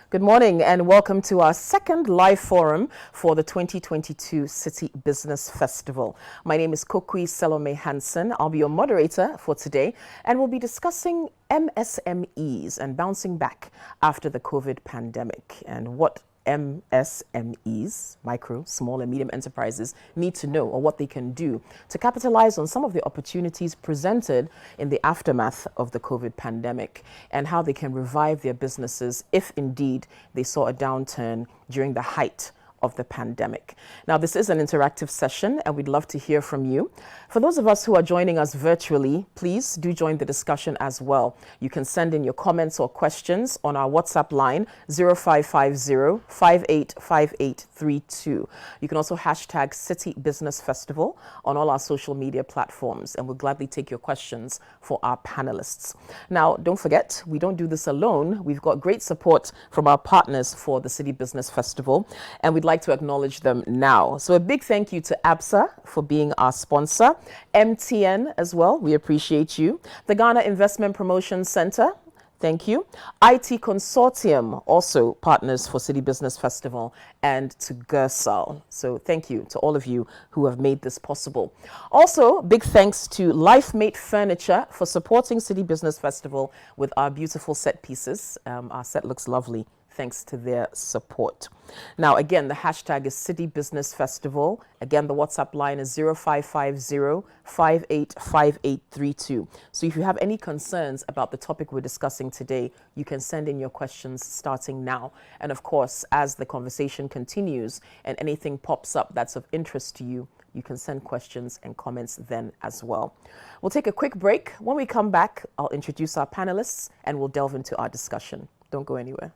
Good morning and welcome to our second live forum for the 2022 Citi Business Festival. My name is Kokui Salome Hansen. I'll be your moderator for today and we'll be discussing MSMEs and bouncing back after the COVID pandemic and what MSMEs, micro, small and medium enterprises, need to know or what they can do to capitalize on some of the opportunities presented in the aftermath of the COVID pandemic and how they can revive their businesses if indeed they saw a downturn during the height of the pandemic. Now, this is an interactive session and we'd love to hear from you. For those of us who are joining us virtually, please do join the discussion as well. You can send in your comments or questions on our WhatsApp line 0550-585832. You can also hashtag Citi Business Festival on all our social media platforms and we'll gladly take your questions for our panelists. Now, don't forget, we don't do this alone. We've got great support from our partners for the Citi Business Festival and we'd like to acknowledge them now. So a big thank you to ABSA for being our sponsor, MTN as well, we appreciate you. The Ghana Investment Promotion Center, thank you. IT Consortium, also partners for Citi Business Festival, and to Gersal. So thank you to all of you who have made this possible. Also, big thanks to LifeMate Furniture for supporting Citi Business Festival with our beautiful set pieces. Our set looks lovely, thanks to their support. Now, again, the hashtag is Citi Business Festival. Again, the WhatsApp line is 0550-585832. So if you have any concerns about the topic we're discussing today, you can send in your questions starting now. And of course, as the conversation continues and anything pops up that's of interest to you, you can send questions and comments then as well. We'll take a quick break. When we come back, I'll introduce our panelists and we'll delve into our discussion. Don't go anywhere.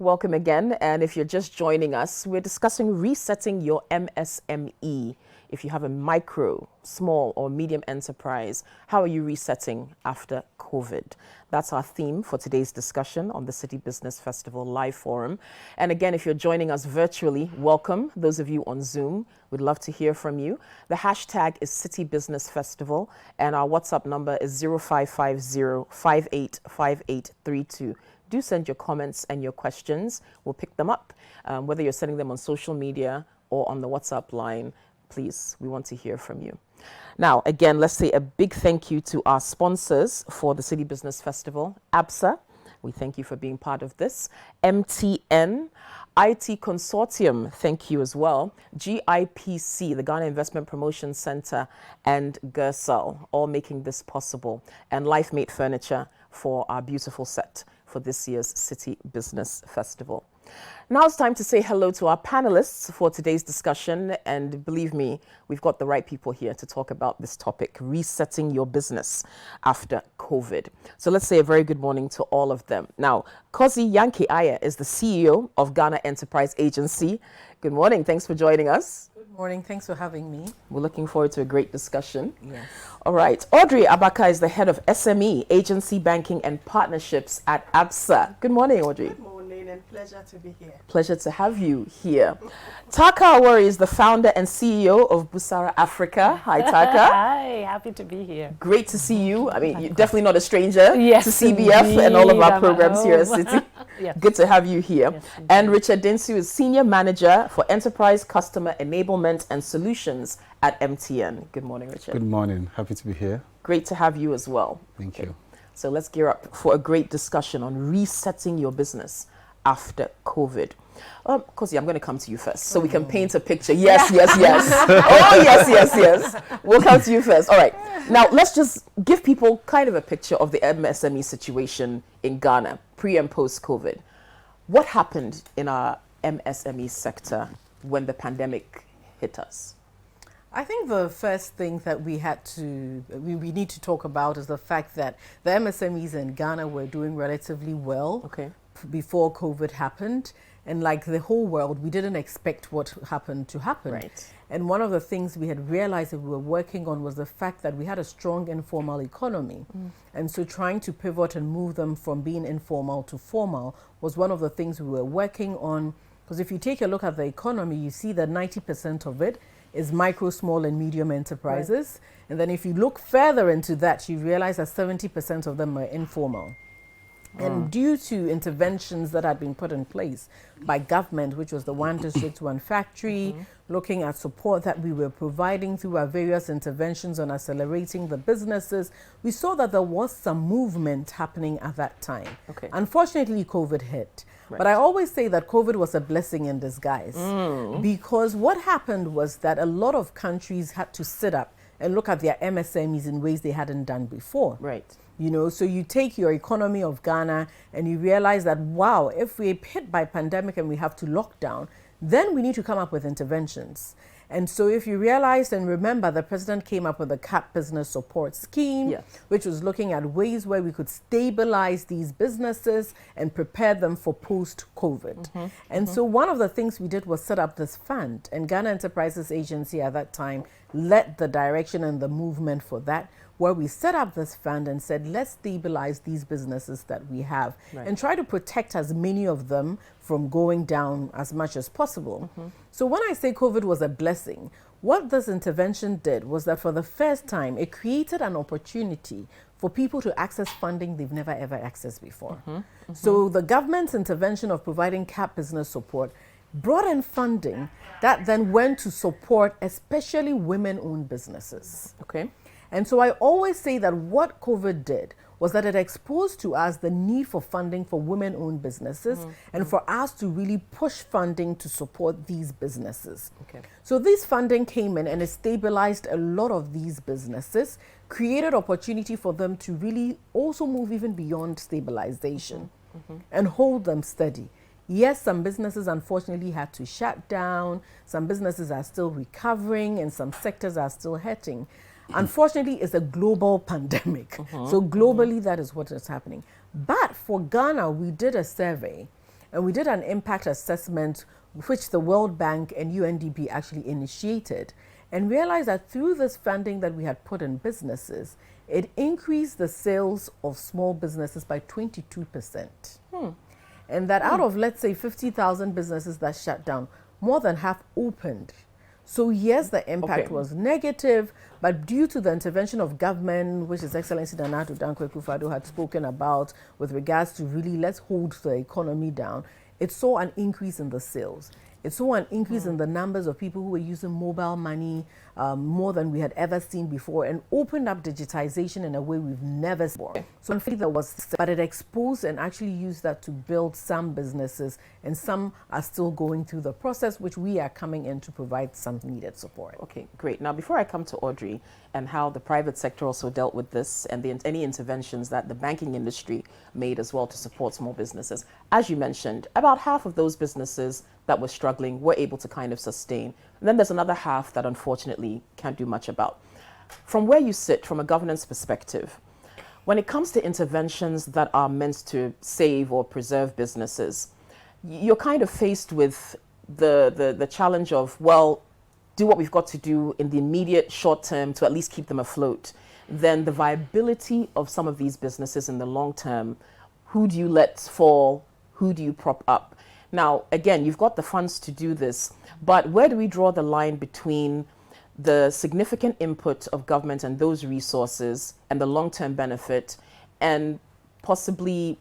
Welcome again, and if you're just joining us, we're discussing resetting your MSME. If you have a micro, small or medium enterprise, how are you resetting after COVID? That's our theme for today's discussion on the Citi Business Festival live forum. And again, if you're joining us virtually, welcome. Those of you on Zoom, we'd love to hear from you. The hashtag is Citi Business Festival and our WhatsApp number is 0550-585832. Do send your comments and your questions. We'll pick them up, whether you're sending them on social media or on the WhatsApp line. Please, we want to hear from you. Now, again, let's say a big thank you to our sponsors for the Citi Business Festival. ABSA, we thank you for being part of this. MTN, IT Consortium, thank you as well. GIPC, the Ghana Investment Promotion Center, and Gersal, all making this possible. And LifeMate Furniture for our beautiful set for this year's Citi Business Festival. Now it's time to say hello to our panelists for today's discussion, and believe me, we've got the right people here to talk about this topic, resetting your business after COVID. So let's say a very good morning to all of them. Now, Kosi Yankee-Aya is the CEO of Ghana Enterprise Agency. Good morning, thanks for joining us. Good morning, thanks for having me. We're looking forward to a great discussion. Yes. All right, Audrey Abaka is the head of SME, Agency Banking and Partnerships at ABSA. Good morning, Audrey. Good morning and pleasure to be here. Pleasure to have you here. Taka Awori is the founder and CEO of Busara Africa. Hi, Taka. Hi, happy to be here. Great to see you. I mean, you're definitely not a stranger Yes, to CBF and all of our programs here at Citi. Yes. Good to have you here. Yes, and Richard Densu is Senior Manager for Enterprise Customer Enablement and Solutions at MTN. Good morning, Richard. Good morning. Happy to be here. Great to have you as well. Thank you. So let's gear up for a great discussion on resetting your business after COVID. Kosi, I'm going to come to you first so we can paint a picture. Yes. Oh, yes. We'll come to you first. All right. Now, let's just give people kind of a picture of the MSME situation in Ghana, pre and post COVID. What happened in our MSME sector when the pandemic hit us? I think the first thing that we need to talk about is the fact that the MSMEs in Ghana were doing relatively well before COVID happened. And like the whole world, we didn't expect what happened to happen. Right. And one of the things we had realized that we were working on was the fact that we had a strong informal economy. And so trying to pivot and move them from being informal to formal was one of the things we were working on. Because if you take a look at the economy, you see that 90% of it is micro, small, and medium enterprises. Right. And then if you look further into that, you realize that 70% of them are informal. And due to interventions that had been put in place by government, which was the one district, one factory, looking at support that we were providing through our various interventions on accelerating the businesses, we saw that there was some movement happening at that time. Unfortunately, COVID hit. Right. But I always say that COVID was a blessing in disguise because what happened was that a lot of countries had to sit up and look at their MSMEs in ways they hadn't done before. Right. You know, so you take your economy of Ghana and you realize that, wow, if we're hit by pandemic and we have to lock down, then we need to come up with interventions. And so if you realize and remember, the president came up with a CAP business support scheme, which was looking at ways where we could stabilize these businesses and prepare them for post-COVID. And so one of the things we did was set up this fund, and Ghana Enterprises Agency at that time led the direction and the movement for that, where we set up this fund and said, let's stabilize these businesses that we have and try to protect as many of them from going down as much as possible. So when I say COVID was a blessing, what this intervention did was that for the first time, it created an opportunity for people to access funding they've never ever accessed before. So the government's intervention of providing CAP business support brought in funding that then went to support especially women-owned businesses. And so I always say that what COVID did was that it exposed to us the need for funding for women-owned businesses and for us to really push funding to support these businesses. So this funding came in and it stabilized a lot of these businesses, created opportunity for them to really also move even beyond stabilization and hold them steady. Yes, some businesses unfortunately had to shut down, some businesses are still recovering, and some sectors are still hurting. Unfortunately, it's a global pandemic. So globally, that is what is happening. But for Ghana, we did a survey and we did an impact assessment, which the World Bank and UNDP actually initiated, and realized that through this funding that we had put in businesses, it increased the sales of small businesses by 22%. And that out of, let's say, 50,000 businesses that shut down, more than half opened. So yes, the impact was negative, but due to the intervention of government, which His Excellency Nana Addo Dankwa Akufo-Addo had spoken about with regards to really let's hold the economy down, it saw an increase in the sales. It saw an increase in the numbers of people who were using mobile money more than we had ever seen before, and opened up digitization in a way we've never seen before. So unfortunately there was, but it exposed and actually used that to build some businesses, and some are still going through the process, which we are coming in to provide some needed support. Okay, great. Now, before I come to Audrey and how the private sector also dealt with this and any interventions that the banking industry made as well to support small businesses, as you mentioned, about half of those businesses that were struggling were able to kind of sustain. And then there's another half that unfortunately can't do much about. From where you sit, from a governance perspective, when it comes to interventions that are meant to save or preserve businesses, you're kind of faced with the challenge of, well, do what we've got to do in the immediate short term to at least keep them afloat. Then the viability of some of these businesses in the long term, who do you let fall? Who do you prop up? Now, again, you've got the funds to do this, but where do we draw the line between the significant input of government and those resources and the long-term benefit, and possibly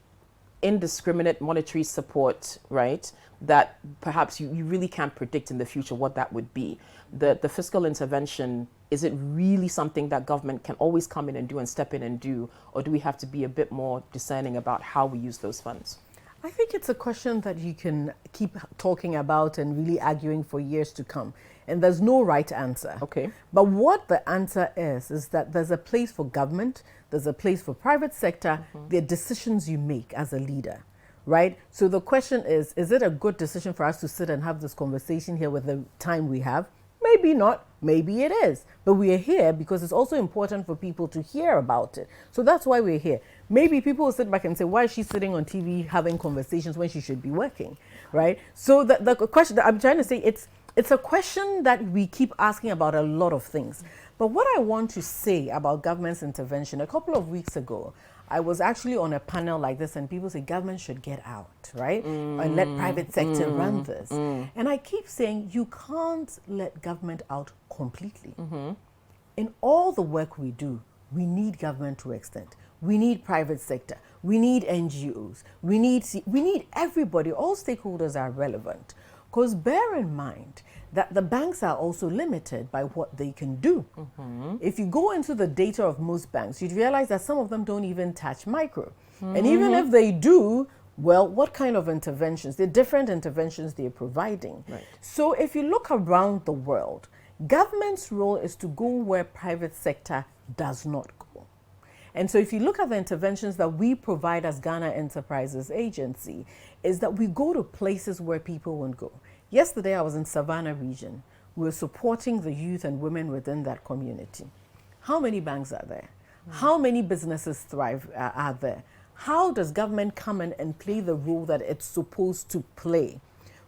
indiscriminate monetary support, right, that perhaps you really can't predict in the future what that would be. The fiscal intervention, is it really something that government can always come in and do and step in and do, or do we have to be a bit more discerning about how we use those funds? I think it's a question that you can keep talking about and really arguing for years to come. And there's no right answer. Okay. But what the answer is that there's a place for government, there's a place for private sector, there are decisions you make as a leader, right? So the question is it a good decision for us to sit and have this conversation here with the time we have? Maybe not, maybe it is. But we are here because it's also important for people to hear about it. So that's why we're here. Maybe people will sit back and say, why is she sitting on TV having conversations when she should be working, right? So the question that I'm trying to say, it's a question that we keep asking about a lot of things. But what I want to say about government's intervention, a couple of weeks ago, I was actually on a panel like this and people say government should get out, right? And let private sector run this. And I keep saying you can't let government out completely. In all the work we do, we need government to extent. We need private sector. We need NGOs. We need everybody. All stakeholders are relevant. Because bear in mind that the banks are also limited by what they can do. If you go into the data of most banks, you'd realize that some of them don't even touch micro. And even if they do, well, what kind of interventions? The different interventions they're providing. Right. So if you look around the world, government's role is to go where private sector does not go. And so if you look at the interventions that we provide as Ghana Enterprises Agency, is that we go to places where people won't go. Yesterday, I was in Savannah region. We were supporting the youth and women within that community. How many banks are there? How many businesses are there? How does government come in and play the role that it's supposed to play?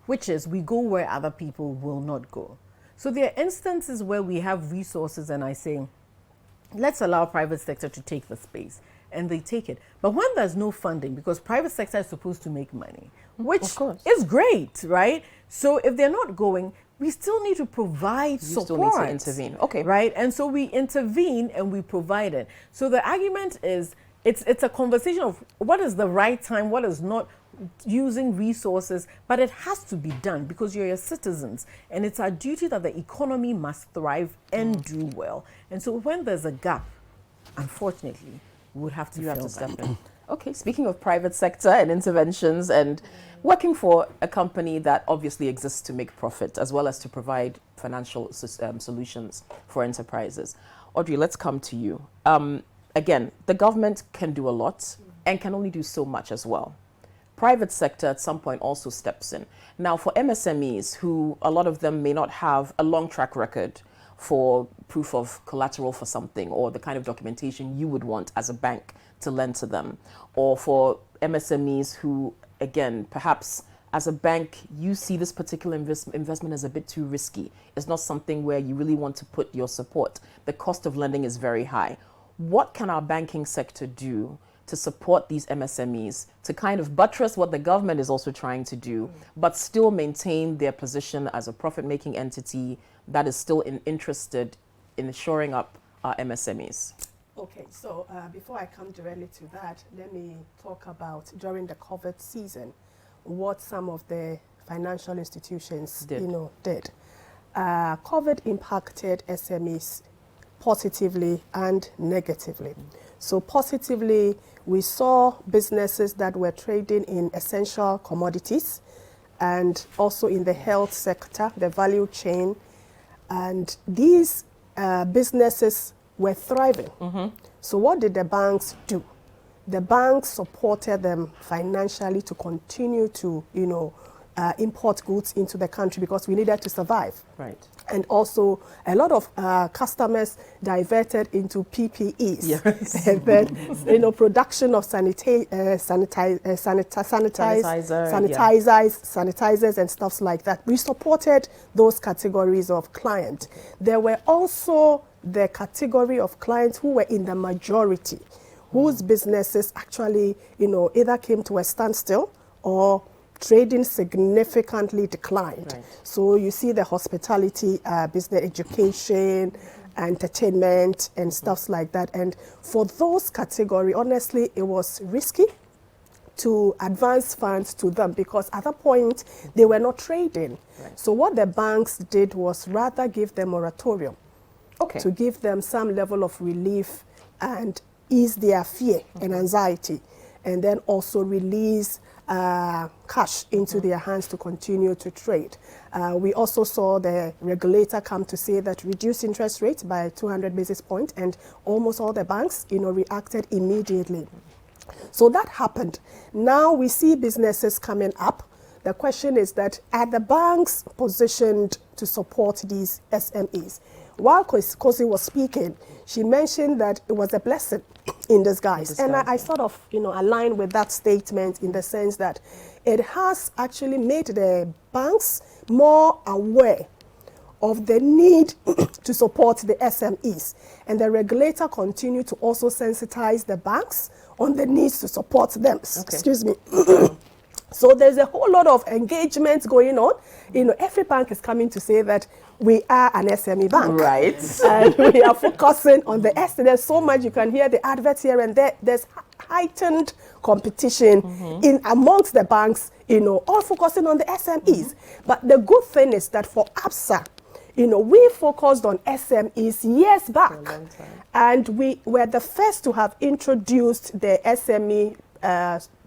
Which is we go where other people will not go. So there are instances where we have resources and I say, let's allow private sector to take the space. And they take it. But when there's no funding, because private sector is supposed to make money, which is great, right? So if they're not going, we still need to provide support. Still need to intervene. Okay. Right? And so we intervene and we provide it. So the argument is, it's a conversation of what is the right time, what is not, using resources, but it has to be done because you're your citizens. And it's our duty that the economy must thrive and do well. And so when there's a gap, unfortunately, we would have to fill that. Step in. Okay, speaking of private sector and interventions and working for a company that obviously exists to make profit as well as to provide financial solutions for enterprises. Audrey, let's come to you. Again, the government can do a lot and can only do so much as well. Private sector at some point also steps in. Now for MSMEs, who a lot of them may not have a long track record for proof of collateral for something or the kind of documentation you would want as a bank to lend to them, or for MSMEs who, again, perhaps as a bank, you see this particular investment as a bit too risky. It's not something where you really want to put your support. The cost of lending is very high. What can our banking sector do to support these MSMEs to kind of buttress what the government is also trying to do, but still maintain their position as a profit-making entity that is still interested in shoring up our MSMEs? Okay, so before I come directly to that, let me talk about during the COVID season, what some of the financial institutions did. COVID impacted SMEs positively and negatively. So positively, we saw businesses that were trading in essential commodities and also in the health sector, the value chain, and these businesses were thriving. So what did the banks do? The banks supported them financially to continue to, import goods into the country because we needed to survive. Right. And also, a lot of customers diverted into PPEs. Yes. And then, production of sanitizers, and stuff like that. We supported those categories of client. There were also the category of clients who were in the majority, whose businesses actually, either came to a standstill or trading significantly declined. Right. So you see the hospitality, business, education, entertainment, and stuff like that. And for those categories, honestly, it was risky to advance funds to them, because at that point they were not trading. Right. So what the banks did was rather give them moratorium to give them some level of relief and ease their fear and anxiety, and then also release cash into their hands to continue to trade. We also saw the regulator come to say that reduce interest rates by 200 basis points, and almost all the banks, reacted immediately. So that happened. Now we see businesses coming up. The question is that, are the banks positioned to support these SMEs? While Kosi was speaking, she mentioned that it was a blessing in disguise. And I sort of, align with that statement in the sense that it has actually made the banks more aware of the need to support the SMEs. And the regulator continued to also sensitize the banks on the needs to support them. Excuse me. So there's a whole lot of engagement going on. Every bank is coming to say that we are an SME bank. Right. And we are focusing on the SME. There's so much, you can hear the adverts here and there. There's heightened competition in amongst the banks, all focusing on the SMEs. But the good thing is that for ABSA, we focused on SMEs years back. And we were the first to have introduced the SME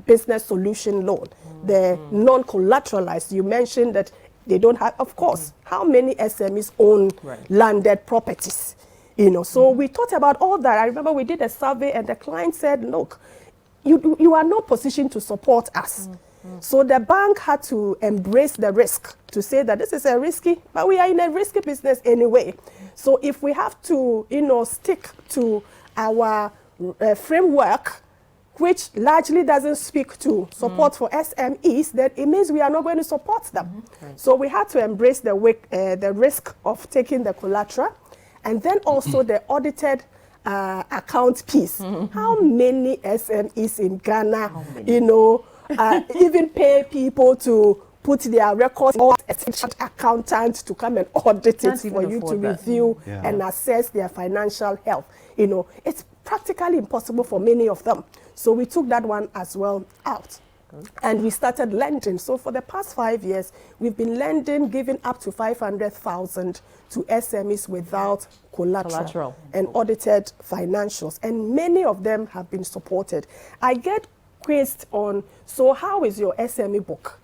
business solution loan, the non-collateralized. You mentioned that they don't have, of course, how many SMEs own landed properties? So we thought about all that. I remember we did a survey and the client said, look, you are not positioned to support us. So the bank had to embrace the risk to say that this is a risky, but we are in a risky business anyway. So if we have to, stick to our framework, which largely doesn't speak to support for SMEs, then it means we are not going to support them. So we had to embrace the risk of taking the collateral, and then also the audited account piece. How many SMEs in Ghana, even pay people to put their records or a accountant to come and audit it for you to review and assess their financial health? It's practically impossible for many of them. So we took that one as well out. And we started lending. So for the past 5 years, we've been lending, giving up to 500,000 to SMEs without collateral and audited financials. And many of them have been supported. I get quizzed on, so how is your SME book?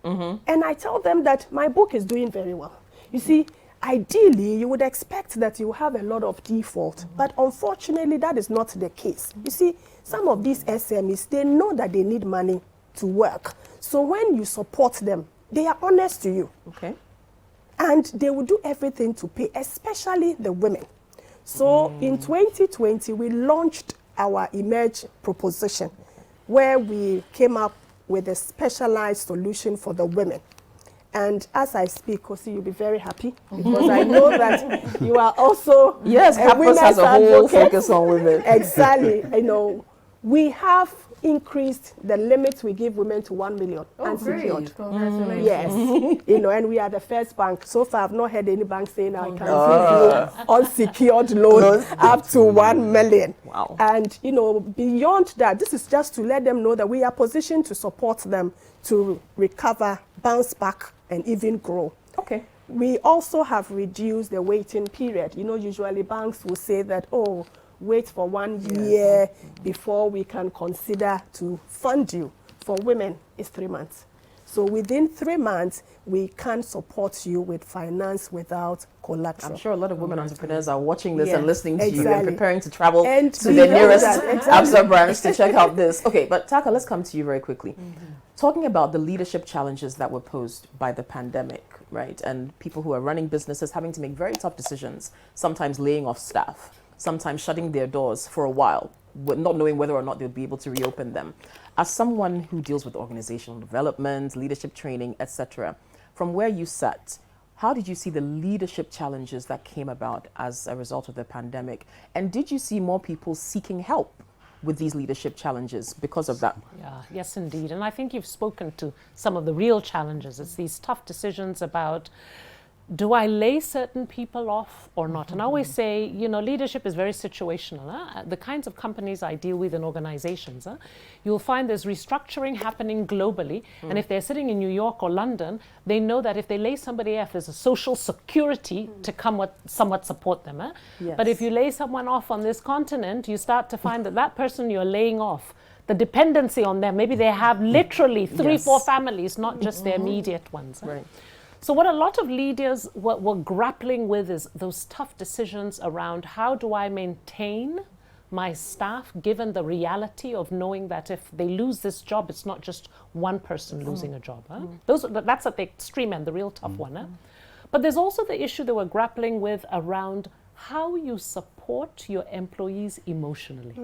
And I tell them that my book is doing very well. You see, ideally, you would expect that you have a lot of default, but unfortunately, that is not the case. You see, some of these SMEs, they know that they need money to work. So when you support them, they are honest to you. And they will do everything to pay, especially the women. So in 2020, we launched our Emerge proposition, where we came up with a specialized solution for the women. And as I speak, Kosi, you'll be very happy because I know that you are also Campus has a whole focus on women. Exactly. We have increased the limit we give women to 1 million unsecured. Congratulations. Yes. And we are the first bank. So far, I've not heard any bank saying I can give you unsecured loans up to 1 million. Wow. And, beyond that, this is just to let them know that we are positioned to support them to recover, bounce back, and even grow. We also have reduced the waiting period. Usually banks will say that, wait for 1 year before we can consider to fund you. For women, it's 3 months. So within 3 months, we can support you with finance without collateral. I'm sure a lot of women entrepreneurs are watching this and listening to you and preparing to travel and to their nearest ABSA branch to check out this. Okay, but Taka, let's come to you very quickly. Talking about the leadership challenges that were posed by the pandemic, right? And people who are running businesses having to make very tough decisions, sometimes laying off staff, sometimes shutting their doors for a while, not knowing whether or not they'll be able to reopen them. As someone who deals with organizational development, leadership training, etc., from where you sat, how did you see the leadership challenges that came about as a result of the pandemic? And did you see more people seeking help with these leadership challenges because of that? Yes, indeed. And I think you've spoken to some of the real challenges. It's these tough decisions about do I lay certain people off or not? And I always say, you know, leadership is very situational. The kinds of companies I deal with in organizations, you'll find there's restructuring happening globally. And if they're sitting in New York or London, they know that if they lay somebody off, there's a social security to somewhat support them. Yes. But if you lay someone off on this continent, you start to find that person you're laying off, the dependency on them, maybe they have literally 3-4 families, not just their immediate ones. Right. So what a lot of leaders were grappling with is those tough decisions around how do I maintain my staff given the reality of knowing that if they lose this job, it's not just one person losing a job. That's at the extreme end, the real tough one. But there's also the issue that we're grappling with around how you support your employees emotionally.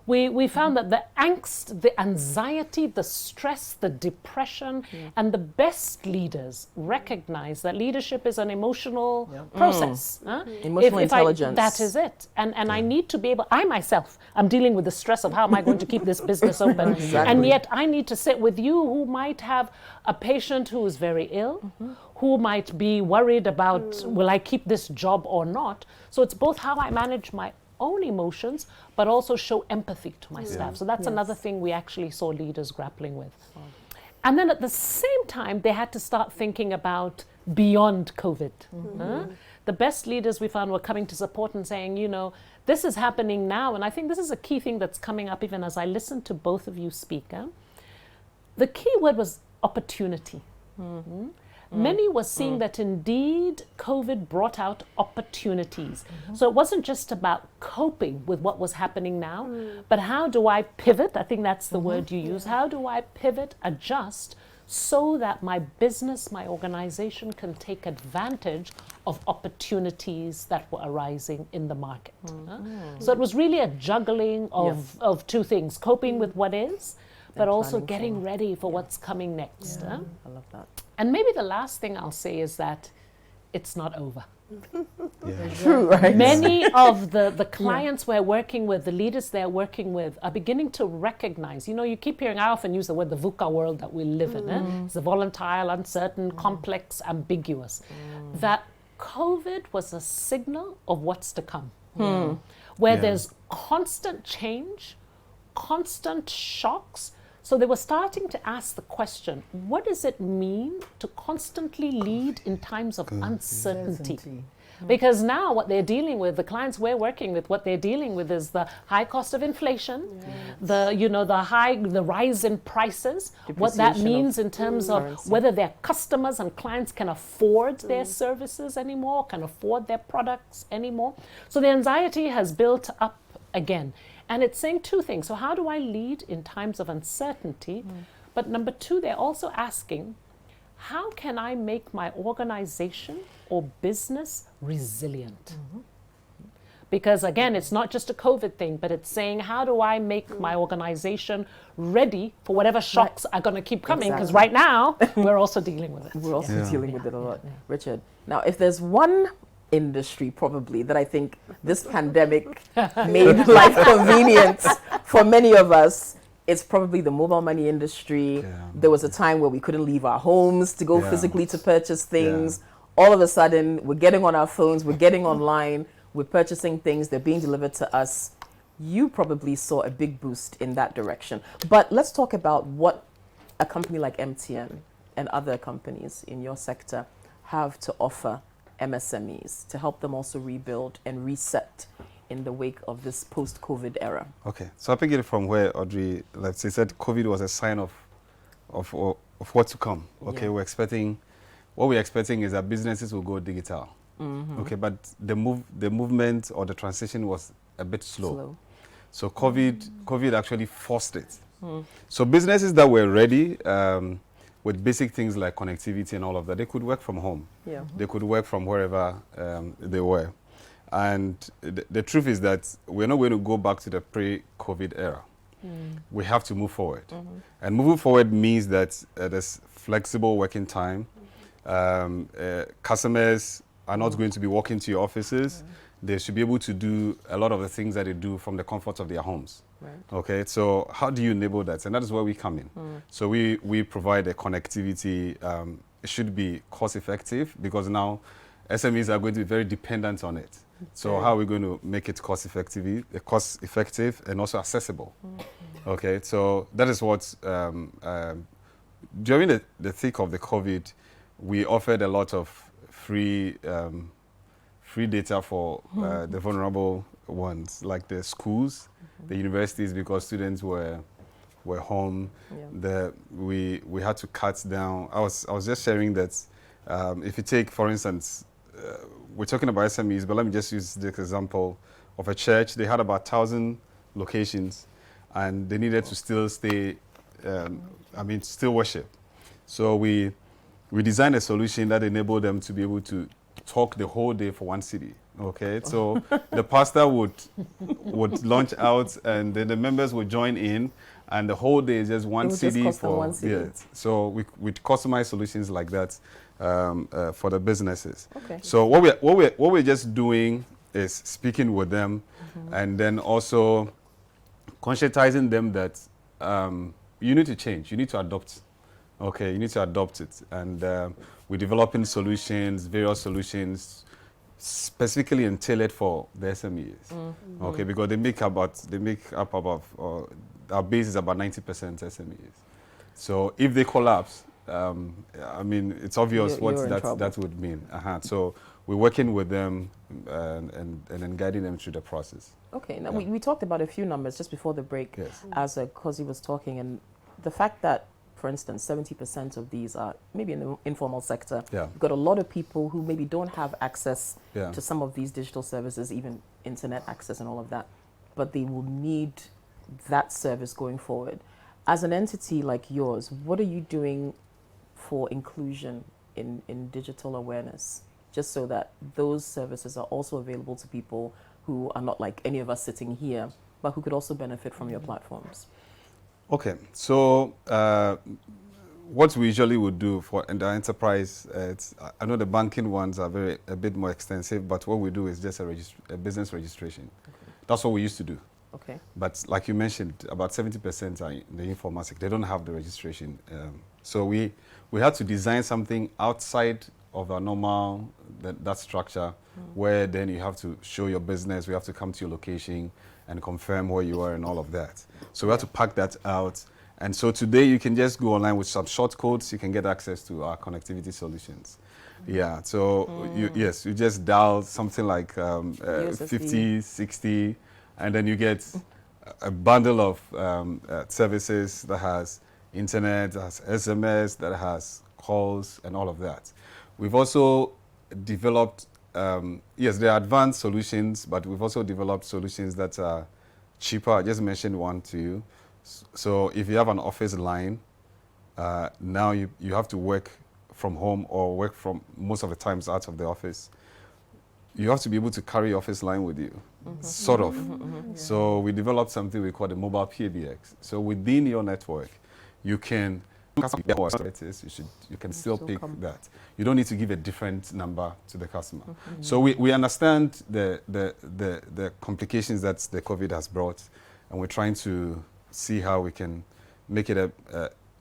We found that the angst, the anxiety, the stress, the depression, and the best leaders recognize that leadership is an emotional process. Emotional intelligence. That is it. And I need to be able, I myself, I'm dealing with the stress of how am I going to keep this business open. And yet I need to sit with you who might have a patient who is very ill, who might be worried about, will I keep this job or not? So it's both how I manage my own emotions, but also show empathy to my staff. So that's another thing we actually saw leaders grappling with. And then at the same time, they had to start thinking about beyond COVID. The best leaders we found were coming to support and saying, you know, this is happening now. And I think this is a key thing that's coming up even as I listen to both of you speak. The key word was opportunity. Many were seeing that indeed COVID brought out opportunities. So it wasn't just about coping with what was happening now, but how do I pivot? I think that's the word you use. How do I pivot, adjust, so that my business, my organization can take advantage of opportunities that were arising in the market? So it was really a juggling of two things, coping with what is, but also getting ready for what's coming next. I love that. And maybe the last thing I'll say is that it's not over. True, right? Many of the clients we're working with, the leaders they're working with, are beginning to recognize, you know, you keep hearing, I often use the word the VUCA world that we live in. It's the volatile, uncertain, complex, ambiguous. That COVID was a signal of what's to come. Where there's constant change, constant shocks. So they were starting to ask the question, what does it mean to constantly lead in times of uncertainty? Because now what they're dealing with, the clients we're working with, what they're dealing with is the high cost of inflation, the rise in prices, what that means in terms of whether their customers and clients can afford their services anymore, can afford their products anymore. So the anxiety has built up again. And it's saying two things. So how do I lead in times of uncertainty? But number two, they're also asking, how can I make my organization or business resilient? Because again, it's not just a COVID thing, but it's saying, how do I make my organization ready for whatever shocks are going to keep coming? Because right now, we're also dealing with it. We're also dealing with it a lot. Richard, now if there's one industry probably that I think this pandemic made life convenient for many of us, it's probably the mobile money industry. There was a time where we couldn't leave our homes to go physically to purchase things. All of a sudden, we're getting on our phones, we're getting online, we're purchasing things, they're being delivered to us. You probably saw a big boost in that direction. But let's talk about what a company like MTN and other companies in your sector have to offer MSMEs to help them also rebuild and reset in the wake of this post-COVID era. Okay, so I pick it from where Audrey, like she said, COVID was a sign of what to come. Okay, what we're expecting is that businesses will go digital. Okay, but the movement or the transition was a bit slow. So COVID actually forced it. So businesses that were ready with basic things like connectivity and all of that, they could work from home. They could work from wherever they were. And the truth is that we're not going to go back to the pre-COVID era. We have to move forward. And moving forward means that there's flexible working time. Customers are not going to be walking to your offices. They should be able to do a lot of the things that they do from the comfort of their homes. Okay, so how do you enable that? And that is where we come in. So we provide a connectivity it should be cost effective, because now SMEs are going to be very dependent on it. So how are we going to make it cost effective and also accessible? Okay, so that is what during the thick of the COVID, we offered a lot of free data for the vulnerable ones, like the schools, the universities, because students were home. We had to cut down. I was just sharing that if you take, for instance, we're talking about SMEs, but let me just use this example of a church. They had about 1,000 locations, and they needed to still stay, still worship. So we designed a solution that enabled them to be able to talk the whole day for one city. Okay, so the pastor would launch out, and then the members would join in, and the whole day is just one city for one city. Yeah. So we customize solutions like that for the businesses. Okay. So what we're just doing is speaking with them, and then also conscientizing them that you need to change, you need to adopt. Okay, you need to adopt it, and we're developing solutions, various solutions, specifically and tailored for the SMEs. Okay, because they make up about our base is about 90% SMEs. So if they collapse, it's obvious what that would mean. So we're working with them and then guiding them through the process. Okay, now we talked about a few numbers just before the break, Yes. as Kosi was talking, and the fact that, for instance, 70% of these are maybe in the informal sector. Yeah. You've got a lot of people who maybe don't have access Yeah. to some of these digital services, even internet access and all of that, but they will need that service going forward. As an entity like yours, what are you doing for inclusion in digital awareness, just so that those services are also available to people who are not like any of us sitting here, but who could also benefit from your platforms? Okay, so what we usually would do for the enterprise, I know the banking ones are a bit more extensive, but what we do is just a business registration. Okay. That's what we used to do. Okay. But like you mentioned, about 70% are in the informal sector. They don't have the registration. So we had to design something outside of our normal, that structure, where then you have to show your business, we have to come to your location and confirm where you are and all of that. So we have to pack that out. And so today you can just go online with some short codes, you can get access to our connectivity solutions. Yeah, so you just dial something like 50, 60, and then you get a bundle of services that has internet, that has SMS, that has calls and all of that. We've also developed, there are advanced solutions, but we've also developed solutions that are cheaper. I just mentioned one to you. So if you have an office line, now you have to work from home or work from most of the times out of the office. You have to be able to carry your office line with you, sort of. So we developed something we call the mobile PABX. So within your network, you can you can still pick that. You don't need to give a different number to the customer. So we understand the complications that the COVID has brought, and we're trying to see how we can make it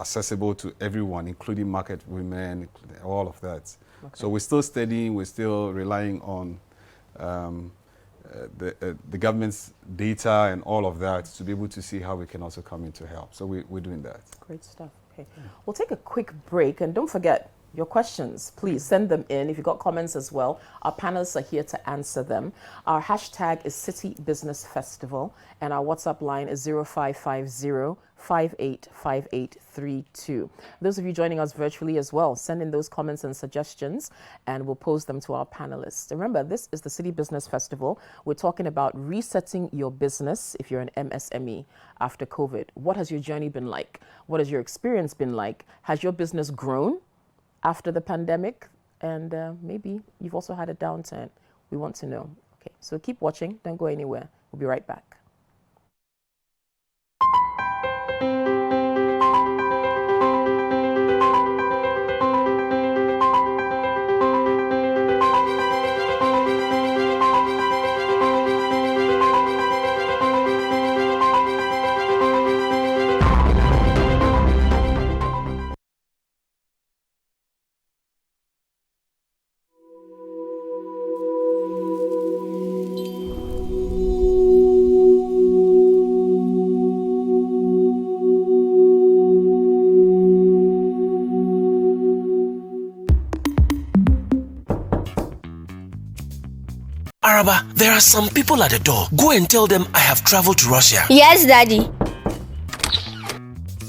accessible to everyone, including market women, all of that. Okay. So we're still studying, we're still relying on the government's data and all of that to be able to see how we can also come in to help. So we're doing that. Great stuff. Okay. We'll take a quick break, and don't forget your questions. Please send them in. If you've got comments as well, our panelists are here to answer them. Our hashtag is Citi Business Festival, and our WhatsApp line is 0550-585832. Those of you joining us virtually as well, send in those comments and suggestions, and we'll post them to our panelists. Remember, this is the Citi Business Festival. We're talking about resetting your business if you're an MSME after COVID. What has your journey been like? What has your experience been like? Has your business grown after the pandemic? And maybe you've also had a downturn. We want to know. Okay, so keep watching. Don't go anywhere. We'll be right back. Araba, there are some people at the door. Go and tell them I have traveled to Russia. Yes, Daddy.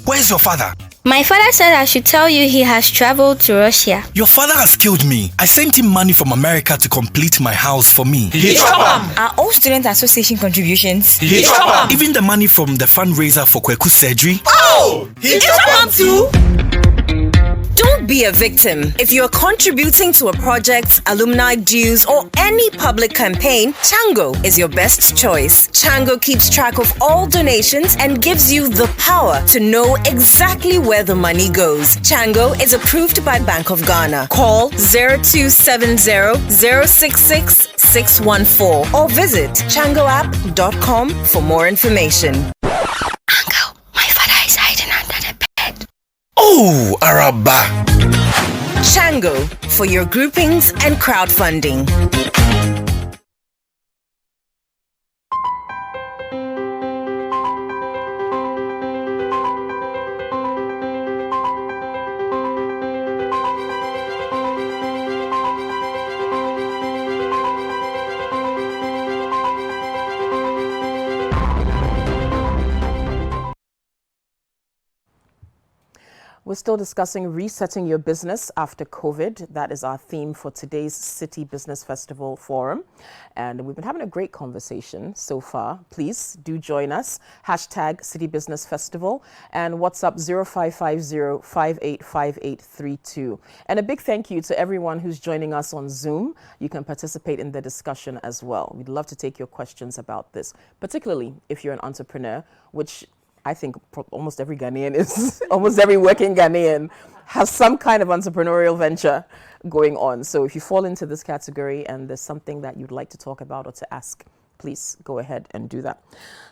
Where's your father? My father said I should tell you he has traveled to Russia. Your father has killed me. I sent him money from America to complete my house for me. Are all student association contributions? Even the money from the fundraiser for Kweku's surgery. Oh! He too? Don't be a victim. If you're contributing to a project, alumni dues, or any public campaign, Chango is your best choice. Chango keeps track of all donations and gives you the power to know exactly where the money goes. Chango is approved by Bank of Ghana. Call 0270-066-614 or visit changoapp.com for more information. Uncle, my father is hiding under the bed. Oh, Araba. Chango for your groupings and crowdfunding. We're still discussing resetting your business after COVID. That is our theme for today's Citi Business Festival Forum. And we've been having a great conversation so far. Please do join us. Hashtag Citi Business Festival and WhatsApp 0550-585832. And a big thank you to everyone who's joining us on Zoom. You can participate in the discussion as well. We'd love to take your questions about this, particularly if you're an entrepreneur, which I think almost every Ghanaian is, almost every working Ghanaian has some kind of entrepreneurial venture going on. So if you fall into this category and there's something that you'd like to talk about or to ask, please go ahead and do that.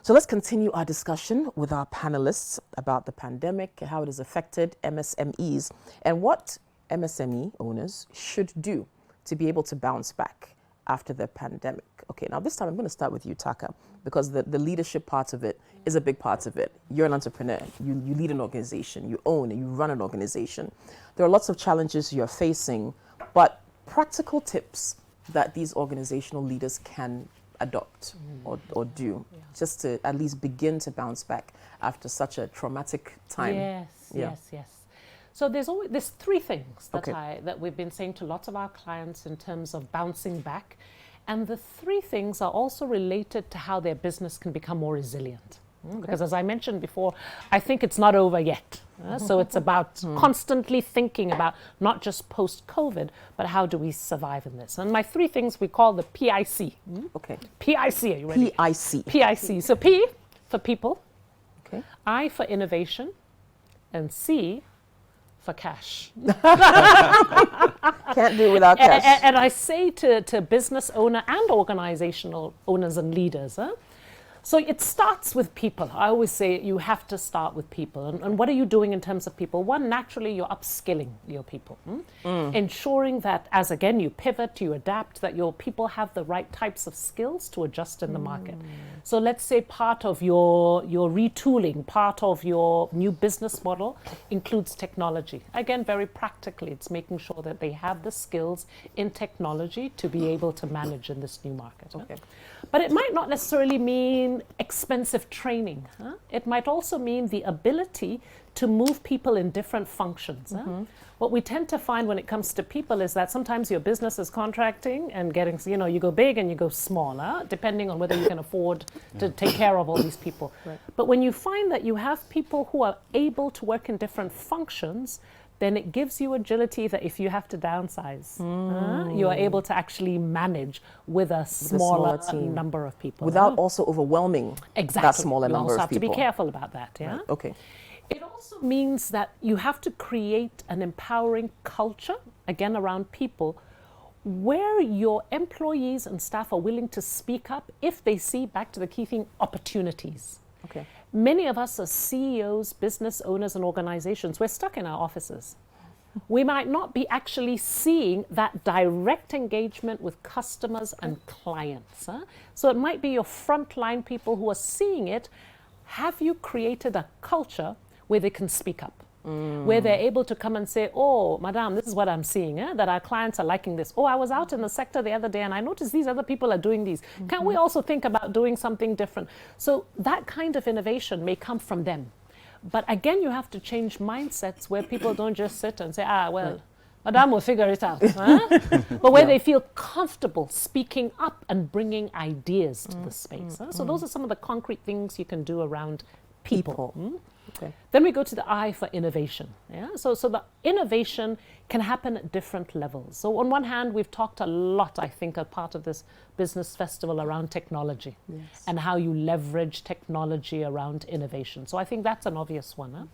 So let's continue our discussion with our panelists about the pandemic, how it has affected MSMEs, and what MSME owners should do to be able to bounce back after the pandemic. Okay, now this time I'm going to start with you, Taka, because the leadership part of it is a big part of it. You're an entrepreneur. You lead an organization. You own and you run an organization. There are lots of challenges you're facing, but practical tips that these organizational leaders can adopt or do just to at least begin to bounce back after such a traumatic time. Yes. So there's three things that we've been saying to lots of our clients in terms of bouncing back. And the three things are also related to how their business can become more resilient. Because as I mentioned before, I think it's not over yet. So it's about constantly thinking about not just post-COVID, but how do we survive in this? And my three things we call the PIC. Okay. PIC, are you ready? PIC. PIC. So P for people, Okay. I for innovation, and C for cash. Can't do it without cash. And I say to business owner and organizational owners and leaders, so it starts with people. I always say you have to start with people. And what are you doing in terms of people? One, naturally, you're upskilling your people. Ensuring that as, again, you pivot, you adapt, that your people have the right types of skills to adjust in the market. So let's say part of your retooling, part of your new business model includes technology. Again, very practically, it's making sure that they have the skills in technology to be able to manage in this new market. Okay. But it might not necessarily mean expensive training. It might also mean the ability to move people in different functions. What we tend to find when it comes to people is that sometimes your business is contracting and getting, you go big and you go small, depending on whether you can afford to take care of all these people. Right. But when you find that you have people who are able to work in different functions, then it gives you agility that if you have to downsize, you are able to actually manage with a smaller team. number of people. Without also overwhelming that smaller you number also of have people. to be careful about that, yeah? Right. Okay. It also means that you have to create an empowering culture, again, around people, where your employees and staff are willing to speak up if they see, back to the key thing, opportunities. Okay. Many of us are CEOs, business owners, and organizations. We're stuck in our offices. We might not be actually seeing that direct engagement with customers and clients. So it might be your frontline people who are seeing it. Have you created a culture where they can speak up? where they're able to come and say, oh, madam, this is what I'm seeing, that our clients are liking this. Oh, I was out in the sector the other day and I noticed these other people are doing these. Can we also think about doing something different? So that kind of innovation may come from them. But again, you have to change mindsets where people don't just sit and say, madam will figure it out. But where they feel comfortable speaking up and bringing ideas to the space. So those are some of the concrete things you can do around people. Okay. Then we go to the I for innovation. So the innovation can happen at different levels. So on one hand, we've talked a lot, I think, as part of this business festival around technology and how you leverage technology around innovation. So I think that's an obvious one.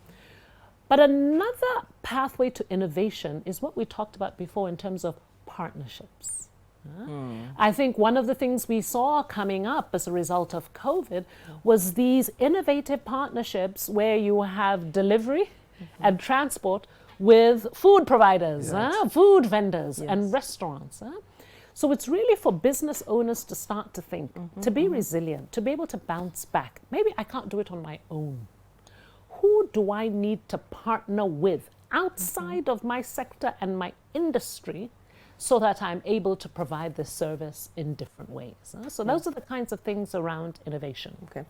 But another pathway to innovation is what we talked about before in terms of partnerships. I think one of the things we saw coming up as a result of COVID was these innovative partnerships where you have delivery and transport with food providers, food vendors and restaurants. So it's really for business owners to start to think, to be resilient, to be able to bounce back. Maybe I can't do it on my own. Who do I need to partner with outside of my sector and my industry so that I'm able to provide this service in different ways? So those are the kinds of things around innovation. Okay.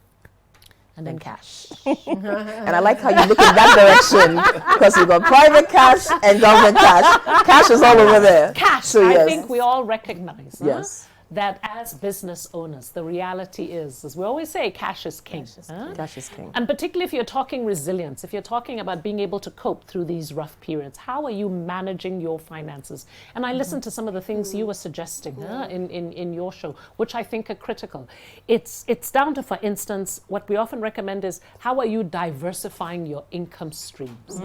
And then cash. And I like how you look in that direction because you've got private cash and government cash. Cash is all over there. Cash, So, I think we all recognize Yes. that as business owners, the reality is, as we always say, cash is king. Cash is king. And particularly if you're talking resilience, if you're talking about being able to cope through these rough periods, how are you managing your finances? And I listened to some of the things you were suggesting in your show, which I think are critical. It's down to, for instance, what we often recommend is how are you diversifying your income streams?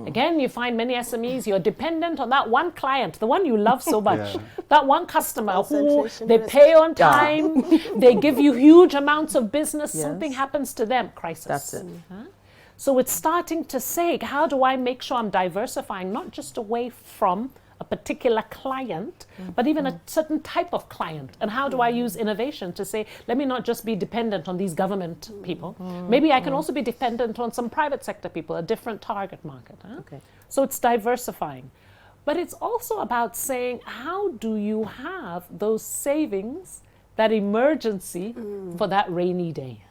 Again, you find many SMEs, you're dependent on that one client, the one you love so much, that one customer who they pay on time, they give you huge amounts of business, something happens to them, crisis. That's it. So it's starting to say, how do I make sure I'm diversifying, not just away from a particular client, but even a certain type of client? And how do I use innovation to say, let me not just be dependent on these government people. Maybe I can also be dependent on some private sector people, a different target market. Okay. So it's diversifying. But it's also about saying, how do you have those savings, that emergency for that rainy day?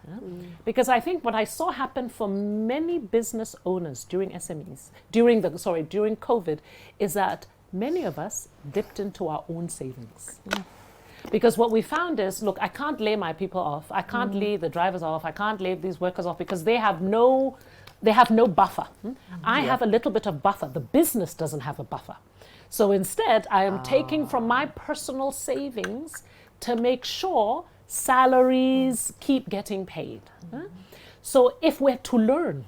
Because I think what I saw happen for many business owners during SMEs, during COVID, is that many of us dipped into our own savings. Because what we found is, look, I can't lay my people off. I can't lay the drivers off. I can't lay these workers off because they have no buffer. I have a little bit of buffer. The business doesn't have a buffer. So instead, I am taking from my personal savings to make sure salaries keep getting paid. So if we're to learn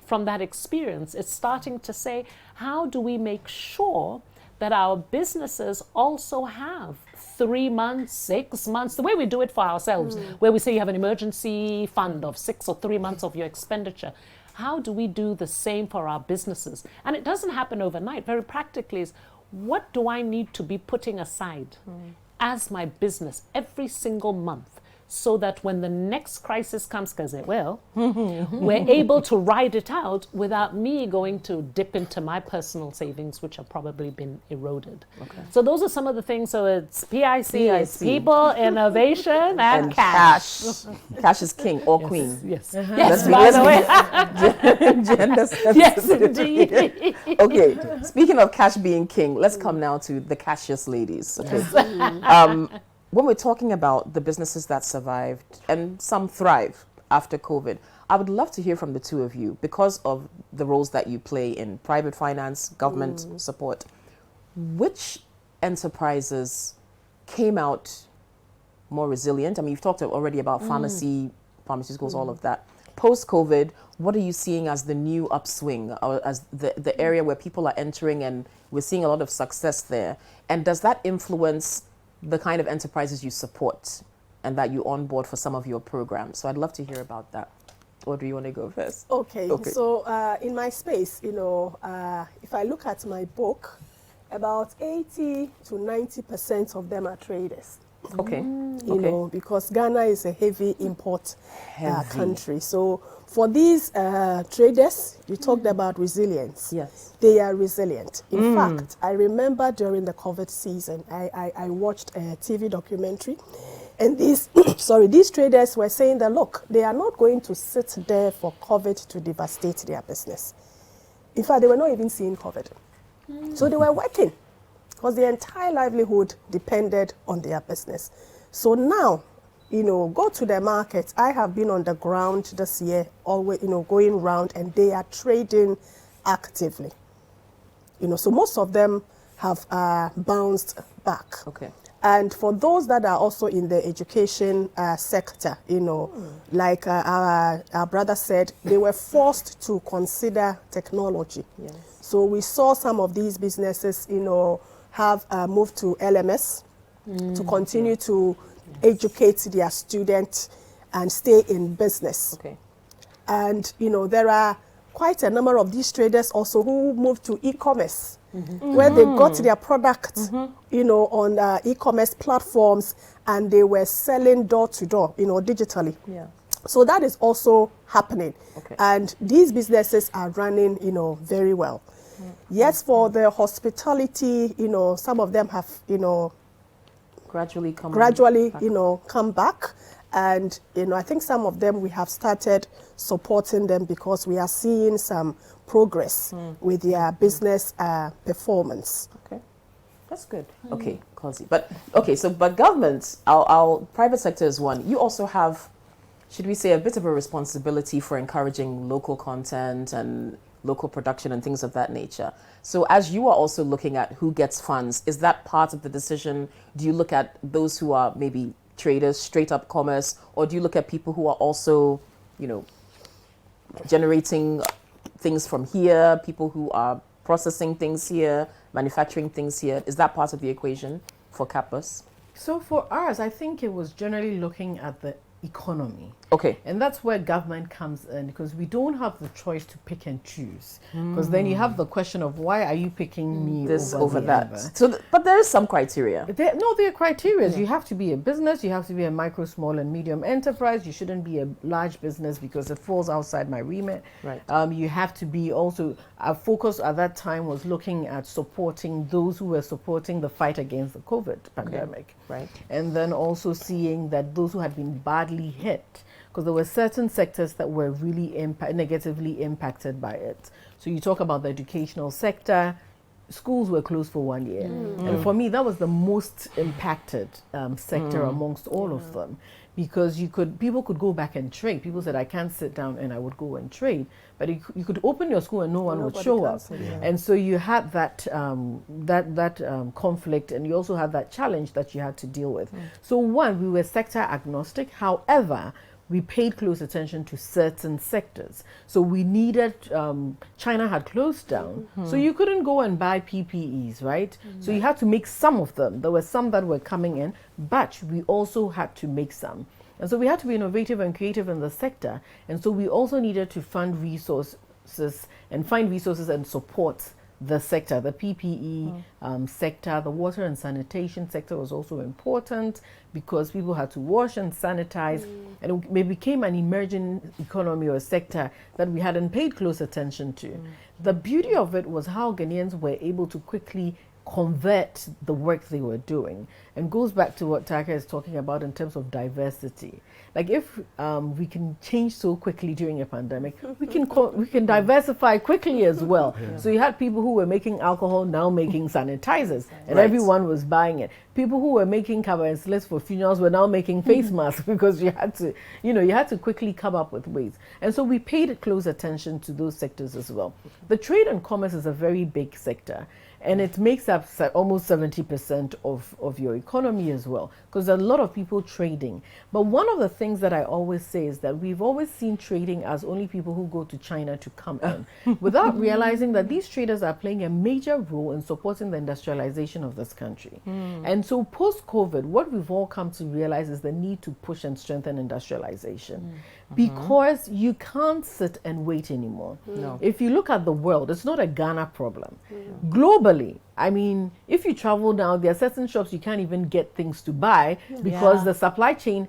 from that experience, it's starting to say, how do we make sure that our businesses also have 3 months, 6 months, the way we do it for ourselves, where we say you have an emergency fund of 6 or 3 months of your expenditure. How do we do the same for our businesses? And it doesn't happen overnight. Very practically is, what do I need to be putting aside as my business every single month so that when the next crisis comes, because it will, we're able to ride it out without me going to dip into my personal savings, which have probably been eroded. Okay. So those are some of the things. So it's PIC, it's people, innovation, and cash. Cash is king or queen. Yes. Let's By the way. Gender sensitive. Yes, indeed. Okay, speaking of cash being king, let's come now to the cashiest ladies. Okay. When we're talking about the businesses that survived and some thrive after COVID, I would love to hear from the two of you because of the roles that you play in private finance, government support. Which enterprises came out more resilient? I mean, you've talked already about pharmaceuticals, all of that. Post-COVID, what are you seeing as the new upswing, or as the area where people are entering and we're seeing a lot of success there? And does that influence the kind of enterprises you support and that you onboard for some of your programs? So I'd love to hear about that. Or do you want to go first? Okay. So in my space, if I look at my book, about 80 to 90% of them are traders. Okay. You know, because Ghana is a heavy import country. So for these traders, you talked about resilience. Yes. They are resilient. In fact, I remember during the COVID season, I watched a TV documentary, and these, these traders were saying that, look, they are not going to sit there for COVID to devastate their business. In fact, they were not even seeing COVID. So they were working because their entire livelihood depended on their business. So now, go to the market. I have been on the ground this year, always, going around, and they are trading actively. So most of them have bounced back. Okay. And for those that are also in the education sector, like our brother said, they were forced to consider technology. Yes. So we saw some of these businesses, have moved to LMS to continue to educate their students and stay in business. Okay. And, there are quite a number of these traders also who moved to e-commerce, where they got their product, on e-commerce platforms, and they were selling door to door, digitally. Yeah. So that is also happening. Okay. And these businesses are running, very well. Yes, for the hospitality, some of them have, Gradually come back. And, I think some of them we have started supporting them because we are seeing some progress with their business performance. Okay. That's good. Okay, Kosi. But governments, our private sector is one. You also have, should we say, a bit of a responsibility for encouraging local content and local production and things of that nature. So as you are also looking at who gets funds, is that part of the decision? Do you look at those who are maybe traders, straight up commerce, or do you look at people who are also, generating things from here, people who are processing things here, manufacturing things here? Is that part of the equation for CAPUS? So for us, I think it was generally looking at the economy. Okay. And that's where government comes in, because we don't have the choice to pick and choose. Because then you have the question of, why are you picking me This over over the that. other? So, but there is some criteria. There are criteria. You have to be a business, you have to be a micro, small, and medium enterprise. You shouldn't be a large business because it falls outside my remit. Right. You have to be also, our focus at that time was looking at supporting those who were supporting the fight against the COVID pandemic. Right. And then also seeing that those who had been badly hit, because there were certain sectors that were really negatively impacted by it. So you talk about the educational sector, schools were closed for 1 year. And for me, that was the most impacted sector amongst all of them, because people could go back and trade. People said, I can't sit down, and I would go and trade. But you could open your school and nobody would show up. And so you had that conflict, and you also had that challenge that you had to deal with. So we were sector agnostic. However, we paid close attention to certain sectors. So we needed, China had closed down, so you couldn't go and buy PPEs, right? So you had to make some of them. There were some that were coming in, but we also had to make some. And so we had to be innovative and creative in the sector. And so we also needed to fund resources and find resources and support the sector, the PPE sector. The water and sanitation sector was also important because people had to wash and sanitize, and it became an emerging economy or sector that we hadn't paid close attention to. The beauty of it was how Ghanaians were able to quickly convert the work they were doing, and goes back to what Taka is talking about in terms of diversity. Like if we can change so quickly during a pandemic, we can diversify quickly as well. So you had people who were making alcohol now making sanitizers, and everyone was buying it. People who were making cover and slips for funerals were now making face masks because you had to quickly come up with ways. And so we paid close attention to those sectors as well. The trade and commerce is a very big sector, and it makes up almost 70% of your economy as well, because there are a lot of people trading. But one of the things that I always say is that we've always seen trading as only people who go to China to come in, without realizing that these traders are playing a major role in supporting the industrialization of this country. And so post-COVID, what we've all come to realize is the need to push and strengthen industrialization. Because you can't sit and wait anymore. No. If you look at the world, it's not a Ghana problem. Globally, I mean, if you travel now, there are certain shops you can't even get things to buy because the supply chain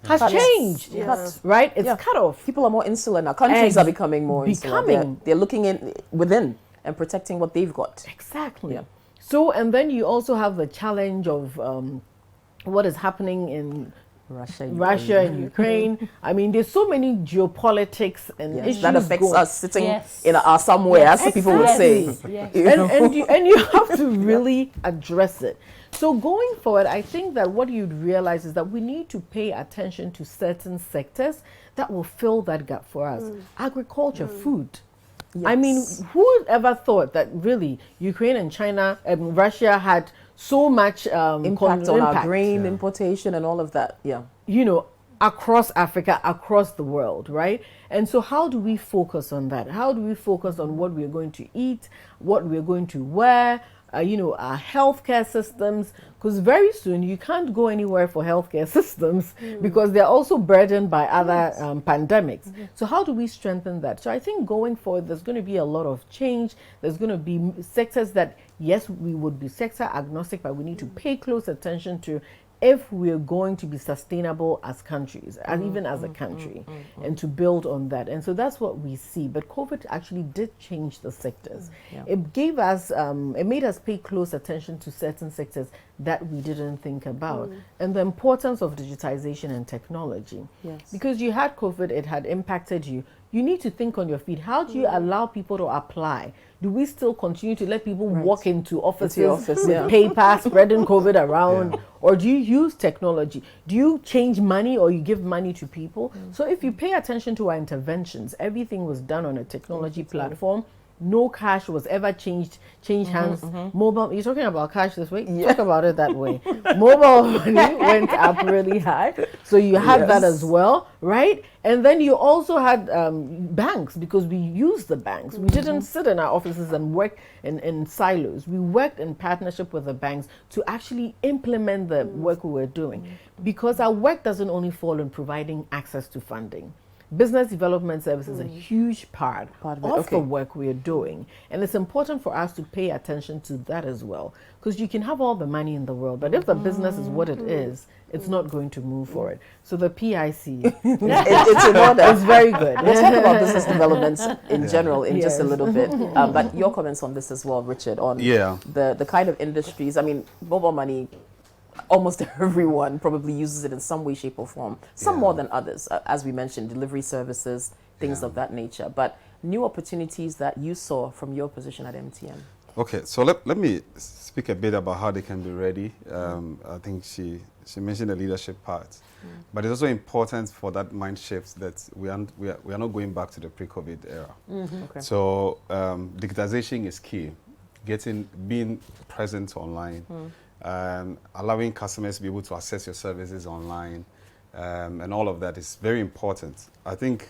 has changed, right? It's cut off. People are more insular now. Countries are becoming more insular. They're looking within and protecting what they've got. Exactly. So, and then you also have the challenge of what is happening in Russia and Ukraine. I mean, there's so many geopolitics and issues that affects us sitting in our somewhere, as people would say. And you have to really address it. So going forward, I think that what you'd realize is that we need to pay attention to certain sectors that will fill that gap for us. Agriculture, food. Yes. I mean, who ever thought that really Ukraine and China and Russia had so much impact on our grain importation and all of that? You know, across Africa, across the world, right? And so how do we focus on that? How do we focus on what we're going to eat, what we're going to wear, you know, our healthcare systems? Because very soon you can't go anywhere for healthcare systems because they're also burdened by other pandemics. So how do we strengthen that? So I think going forward, there's going to be a lot of change. There's going to be sectors that, yes, we would be sector agnostic, but we need to pay close attention to if we're going to be sustainable as countries and even as a country and to build on that. And so that's what we see. But COVID actually did change the sectors. It gave us, it made us pay close attention to certain sectors that we didn't think about. And the importance of digitization and technology. Because you had COVID, it had impacted you. You need to think on your feet. How do you allow people to apply? Do we still continue to let people walk into offices with paper, spreading COVID around? Or do you use technology? Do you change money or you give money to people? So if you pay attention to our interventions, everything was done on a technology platform. No cash was ever changed hands. Mobile, you're talking about cash this way? Talk about it that way. Mobile money went up really high. So you had that as well, right? And then you also had banks, because we used the banks. We didn't sit in our offices and work in silos. We worked in partnership with the banks to actually implement the work we were doing. Because our work doesn't only fall in providing access to funding. Business development service is a huge part of the work we're doing. And it's important for us to pay attention to that as well. Because you can have all the money in the world, but if the business is what it is, it's not going to move forward. So the PIC, it's in order. It's very good. We'll talk about business development in general in just a little bit. But your comments on this as well, Richard, on the kind of industries. I mean, mobile money, almost everyone probably uses it in some way, shape, or form. Some more than others, as we mentioned, delivery services, things of that nature. But new opportunities that you saw from your position at MTN. Okay, so let me speak a bit about how they can be ready. I think she mentioned the leadership part, but it's also important for that mind shift that we are not going back to the pre-COVID era. So digitization is key. Being present online. Allowing customers to be able to access your services online, and all of that is very important. I think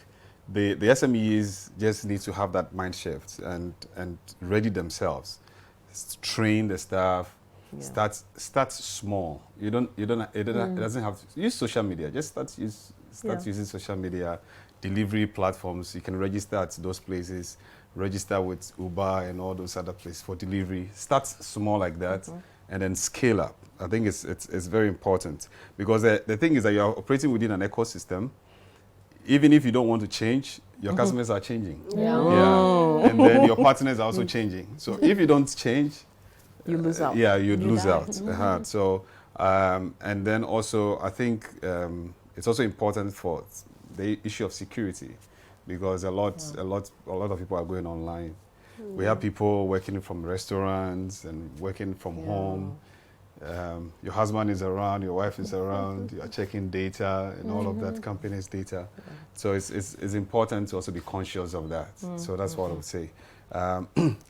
the SMEs just need to have that mind shift and ready themselves, train the staff, start small. It doesn't have to use social media. Just start using social media, delivery platforms. You can register at those places, register with Uber and all those other places for delivery. Start small like that. And then scale up. I think it's very important, because the thing is that you're operating within an ecosystem. Even if you don't want to change, your customers are changing. And then your partners are also changing. So if you don't change, you lose out. You'd lose out. So and then also I think it's also important for the issue of security, because a lot of people are going online. We have people working from restaurants and working from home. Your husband is around, your wife is around, you are checking data and all of that, company's data. So it's important to also be conscious of that. So that's what I would say.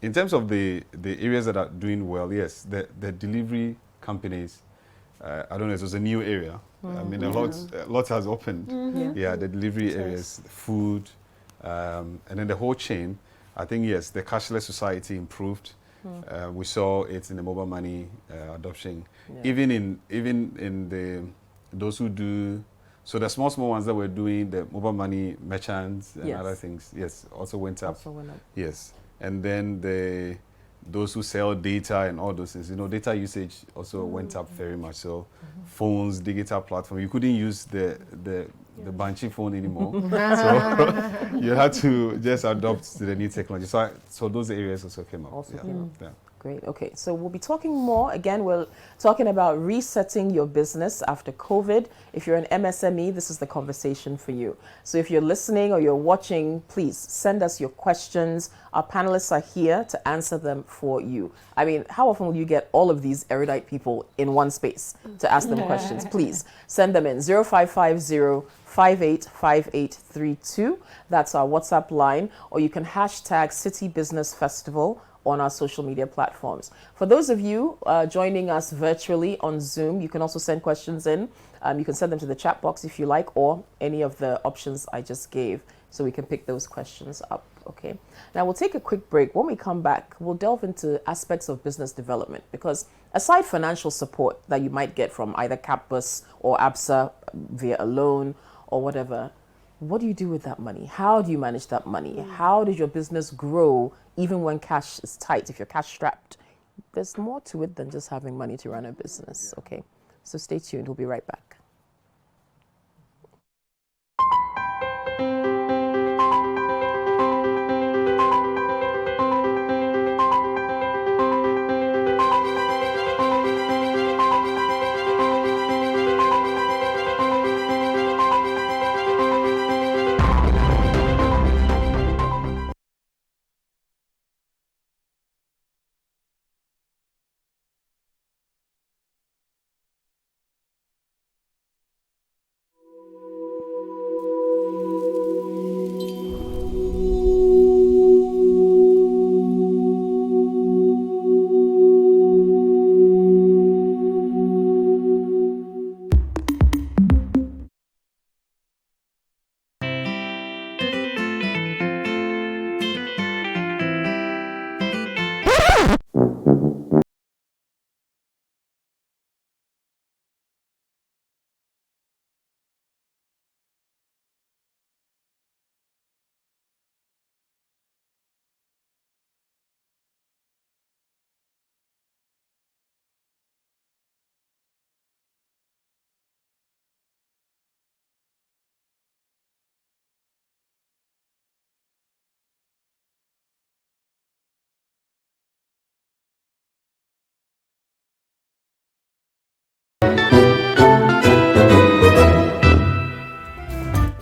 In terms of the areas that are doing well, yes, the delivery companies, I don't know, it was a new area. I mean, a lot has opened. The delivery areas, food, and then the whole chain. I think, yes, the cashless society improved. We saw it in the mobile money adoption. Even in those who do, so the small ones that were doing the mobile money merchants and other things, yes, also went up. Yes. And then those who sell data and all those things. Data usage also went up very much. So phones, digital platform, you couldn't use the Banshee phone anymore. So you had to just adopt to the new technology. So those areas also came up. Yeah. Great. Okay. So we'll be talking more. Again, we're talking about resetting your business after COVID. If you're an MSME, this is the conversation for you. So if you're listening or you're watching, please send us your questions. Our panelists are here to answer them for you. I mean, how often will you get all of these erudite people in one space to ask them questions? Please send them in 0550 585832. That's our WhatsApp line. Or you can hashtag Citi Business Festival on our social media platforms. For those of you joining us virtually on Zoom, you can also send questions in. You can send them to the chat box if you like, or any of the options I just gave, so we can pick those questions up. Okay. Now we'll take a quick break. When we come back, we'll delve into aspects of business development, because aside financial support that you might get from either CAPBUS or ABSA via a loan or whatever, what do you do with that money? How do you manage that money? How does your business grow even when cash is tight? If you're cash strapped, there's more to it than just having money to run a business. Okay, so stay tuned. We'll be right back.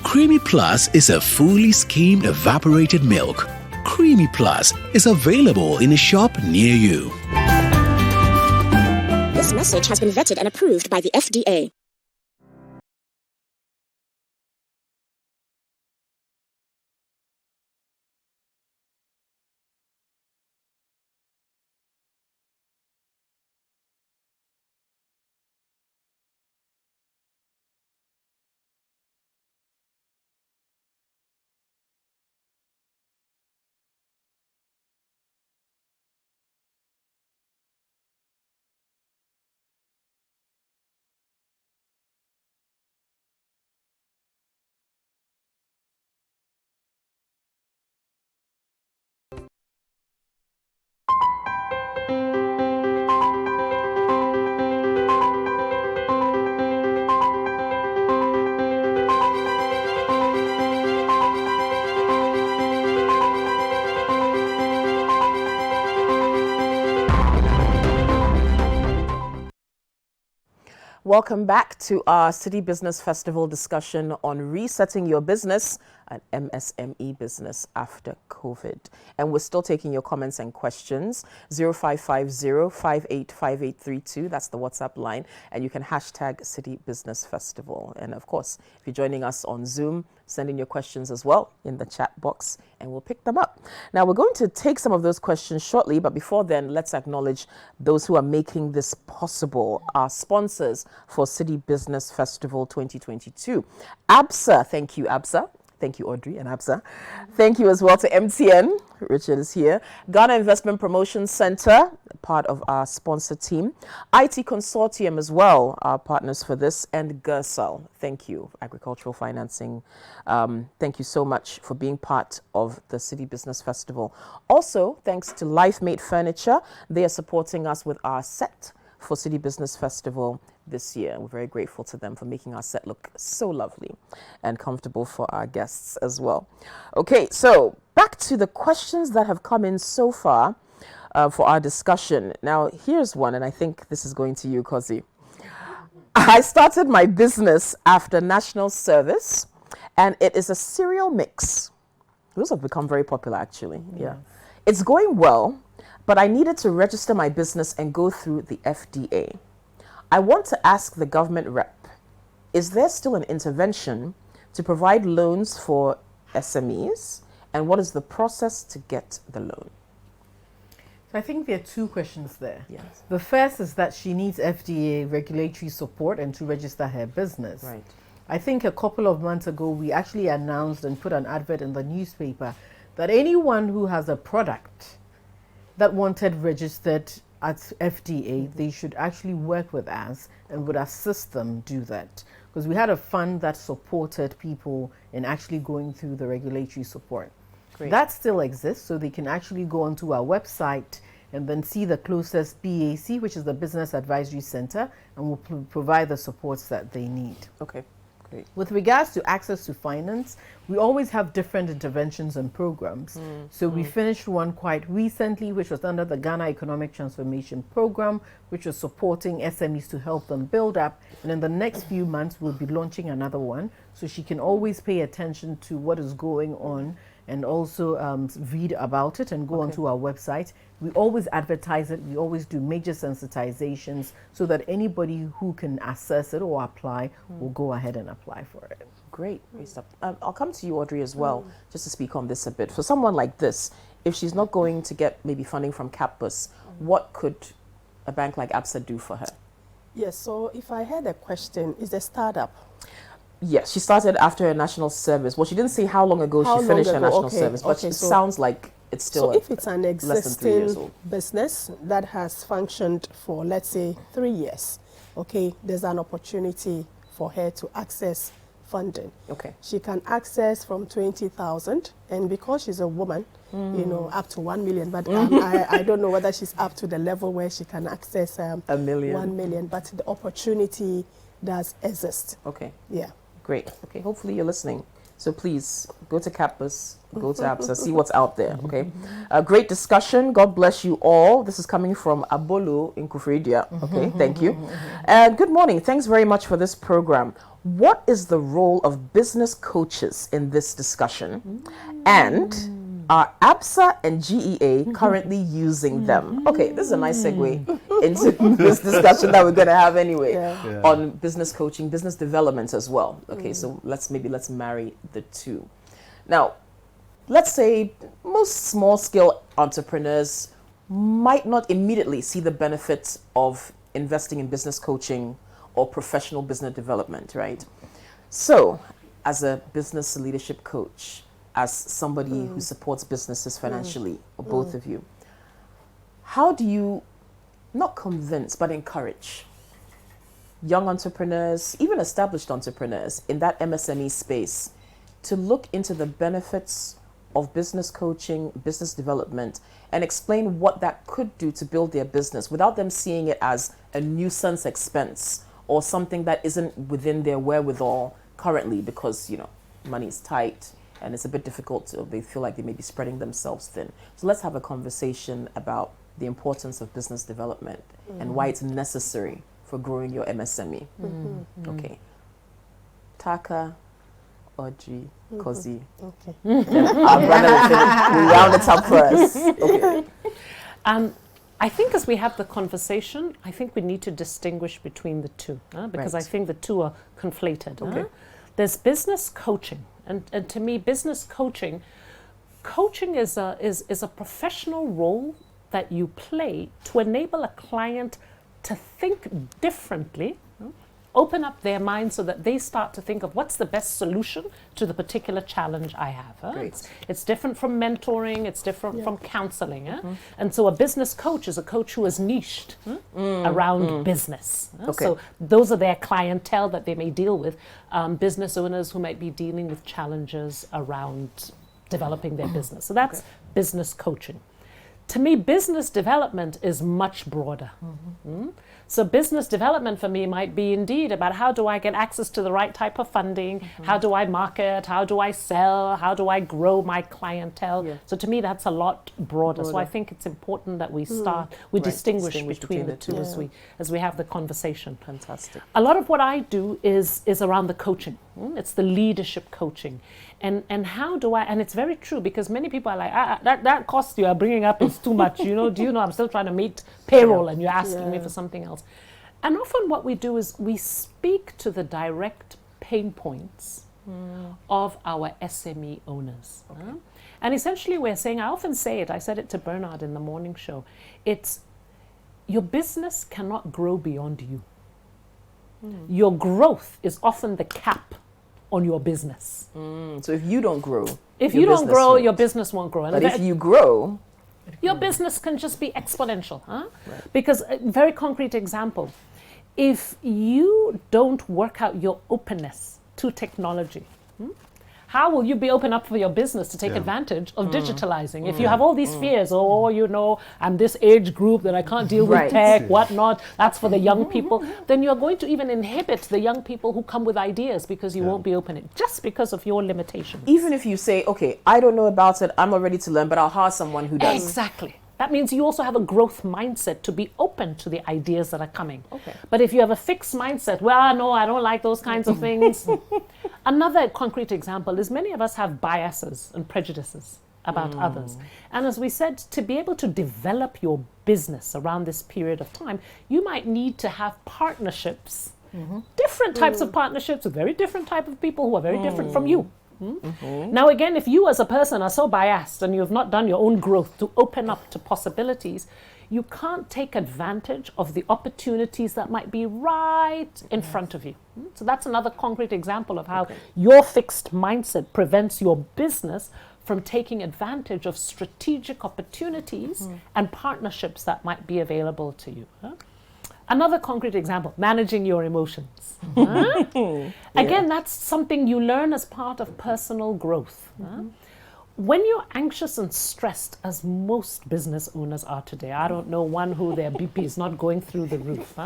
Creamy Plus is a fully skimmed evaporated milk. Creamy Plus is available in a shop near you. This message has been vetted and approved by the FDA. Welcome back to our Citi Business Festival discussion on resetting your business, an MSME business after COVID. And we're still taking your comments and questions. 0550-585832, that's the WhatsApp line. And you can hashtag Citi Business Festival. And of course, if you're joining us on Zoom, send in your questions as well in the chat box and we'll pick them up. Now we're going to take some of those questions shortly, but before then, let's acknowledge those who are making this possible, our sponsors for Citi Business Festival 2022. ABSA, thank you ABSA. Thank you, Audrey and ABSA. Thank you as well to MTN. Richard is here. Ghana Investment Promotion Center, part of our sponsor team. IT Consortium as well, our partners for this, and GERSAL. Thank you, Agricultural Financing. Thank you so much for being part of the City Business Festival. Also, thanks to LifeMate Furniture. They are supporting us with our set for City Business Festival this year. We're very grateful to them for making our set look so lovely and comfortable for our guests as well. Okay, so back to the questions that have come in so far for our discussion. Now, here's one, and I think this is going to you, Kosi. I started my business after national service, and it is a cereal mix. Those have become very popular, actually. Yeah. It's going well, but I needed to register my business and go through the FDA. I want to ask the government rep, is there still an intervention to provide loans for SMEs? And what is the process to get the loan? I think there are two questions there. Yes. The first is that she needs FDA regulatory support and to register her business. Right. I think a couple of months ago, we actually announced and put an advert in the newspaper that anyone who has a product that wanted registered at FDA, they should actually work with us and would assist them do that. Because we had a fund that supported people in actually going through the regulatory support. Great. That still exists, so they can actually go onto our website and then see the closest BAC, which is the Business Advisory Center, and will provide the supports that they need. Okay. Great. With regards to access to finance, we always have different interventions and programs. So we finished one quite recently, which was under the Ghana Economic Transformation Program, which was supporting SMEs to help them build up. And in the next few months, we'll be launching another one. So she can always pay attention to what is going on and also read about it and go onto our website. We always advertise it. We always do major sensitizations so that anybody who can access it or apply will go ahead and apply for it. Great. Great stuff. I'll come to you, Audrey, as well, just to speak on this a bit. For someone like this, if she's not going to get maybe funding from CapBus, what could a bank like ABSA do for her? Yes, so if I had a question, is a startup? Yes, she started after her national service. Well, she didn't say how long ago she finished her national service, but it sounds like it's still so if it's an less than 3 years existing old. business that has functioned for, let's say, 3 years, okay, there's an opportunity for her to access funding. Okay. She can access from 20,000, and because she's a woman, you know, up to 1 million. But I don't know whether she's up to the level where she can access $1 million. 1 million. But the opportunity does exist. Okay. Yeah. Great. Okay. Hopefully you're listening. So please go to CapBus, go to ABSA, see what's out there. Okay. Great discussion. God bless you all. This is coming from Abolu in Kufridia. Okay. Thank you. And good morning. Thanks very much for this program. What is the role of business coaches in this discussion? And are ABSA and GEA currently using them? Okay, this is a nice segue into this discussion that we're going to have anyway on business coaching, business development as well. Okay, so let's marry the two. Now, let's say most small-scale entrepreneurs might not immediately see the benefits of investing in business coaching or professional business development, right? So, as a business leadership coach, as somebody who supports businesses financially, or both of you, how do you not convince but encourage young entrepreneurs, even established entrepreneurs in that MSME space to look into the benefits of business coaching, business development, and explain what that could do to build their business without them seeing it as a nuisance expense or something that isn't within their wherewithal currently because, you know, money is tight and it's a bit difficult to, they feel like they may be spreading themselves thin. So let's have a conversation about the importance of business development and why it's necessary for growing your MSME. Okay. Taka, Audrey, Kosi. Okay. Our brother will round it up for us. Okay. I think as we have the conversation, I think we need to distinguish between the two, because I think the two are conflated. Okay. There's business coaching, and to me, business coaching is a professional role that you play to enable a client to think differently open up their mind so that they start to think of what's the best solution to the particular challenge I have. It's different from mentoring, it's different from counseling. And so a business coach is a coach who is niched around business. So those are their clientele that they may deal with, business owners who might be dealing with challenges around developing their business. So that's business coaching. To me, business development is much broader. So business development for me might be indeed about how do I get access to the right type of funding, how do I market, how do I sell, how do I grow my clientele. So to me, that's a lot broader. So I think it's important that we distinguish between the two as we have the conversation. Fantastic. A lot of what I do is around the coaching. It's the leadership coaching. And how do I, and it's very true because many people are like, that cost you are bringing up is too much, do you know, I'm still trying to meet payroll and you're asking me for something else. And often what we do is we speak to the direct pain points of our SME owners. And essentially we're saying, I often say it, I said it to Bernard in the morning show, it's your business cannot grow beyond you. Your growth is often the cap on your business. So if you don't grow, your business won't grow. And but if you grow, your business can just be exponential. Because a very concrete example, if you don't work out your openness to technology, how will you be open up for your business to take advantage of digitalizing? If you have all these fears, I'm this age group that I can't deal with tech, whatnot, that's for the young people, then you're going to even inhibit the young people who come with ideas because you won't be open just because of your limitations. Even if you say, okay, I don't know about it, I'm not ready to learn, but I'll hire someone who does. Exactly. That means you also have a growth mindset to be open to the ideas that are coming. But if you have a fixed mindset, well, no, I don't like those kinds of things. Another concrete example is many of us have biases and prejudices about others. And as we said, to be able to develop your business around this period of time, you might need to have partnerships, different types of partnerships with very different type of people who are very different from you. Now again, if you as a person are so biased and you have not done your own growth to open up to possibilities, you can't take advantage of the opportunities that might be right in front of you. So that's another concrete example of how your fixed mindset prevents your business from taking advantage of strategic opportunities and partnerships that might be available to you. Another concrete example, managing your emotions. Again, that's something you learn as part of personal growth. When you're anxious and stressed, as most business owners are today, I don't know one who their BP is not going through the roof.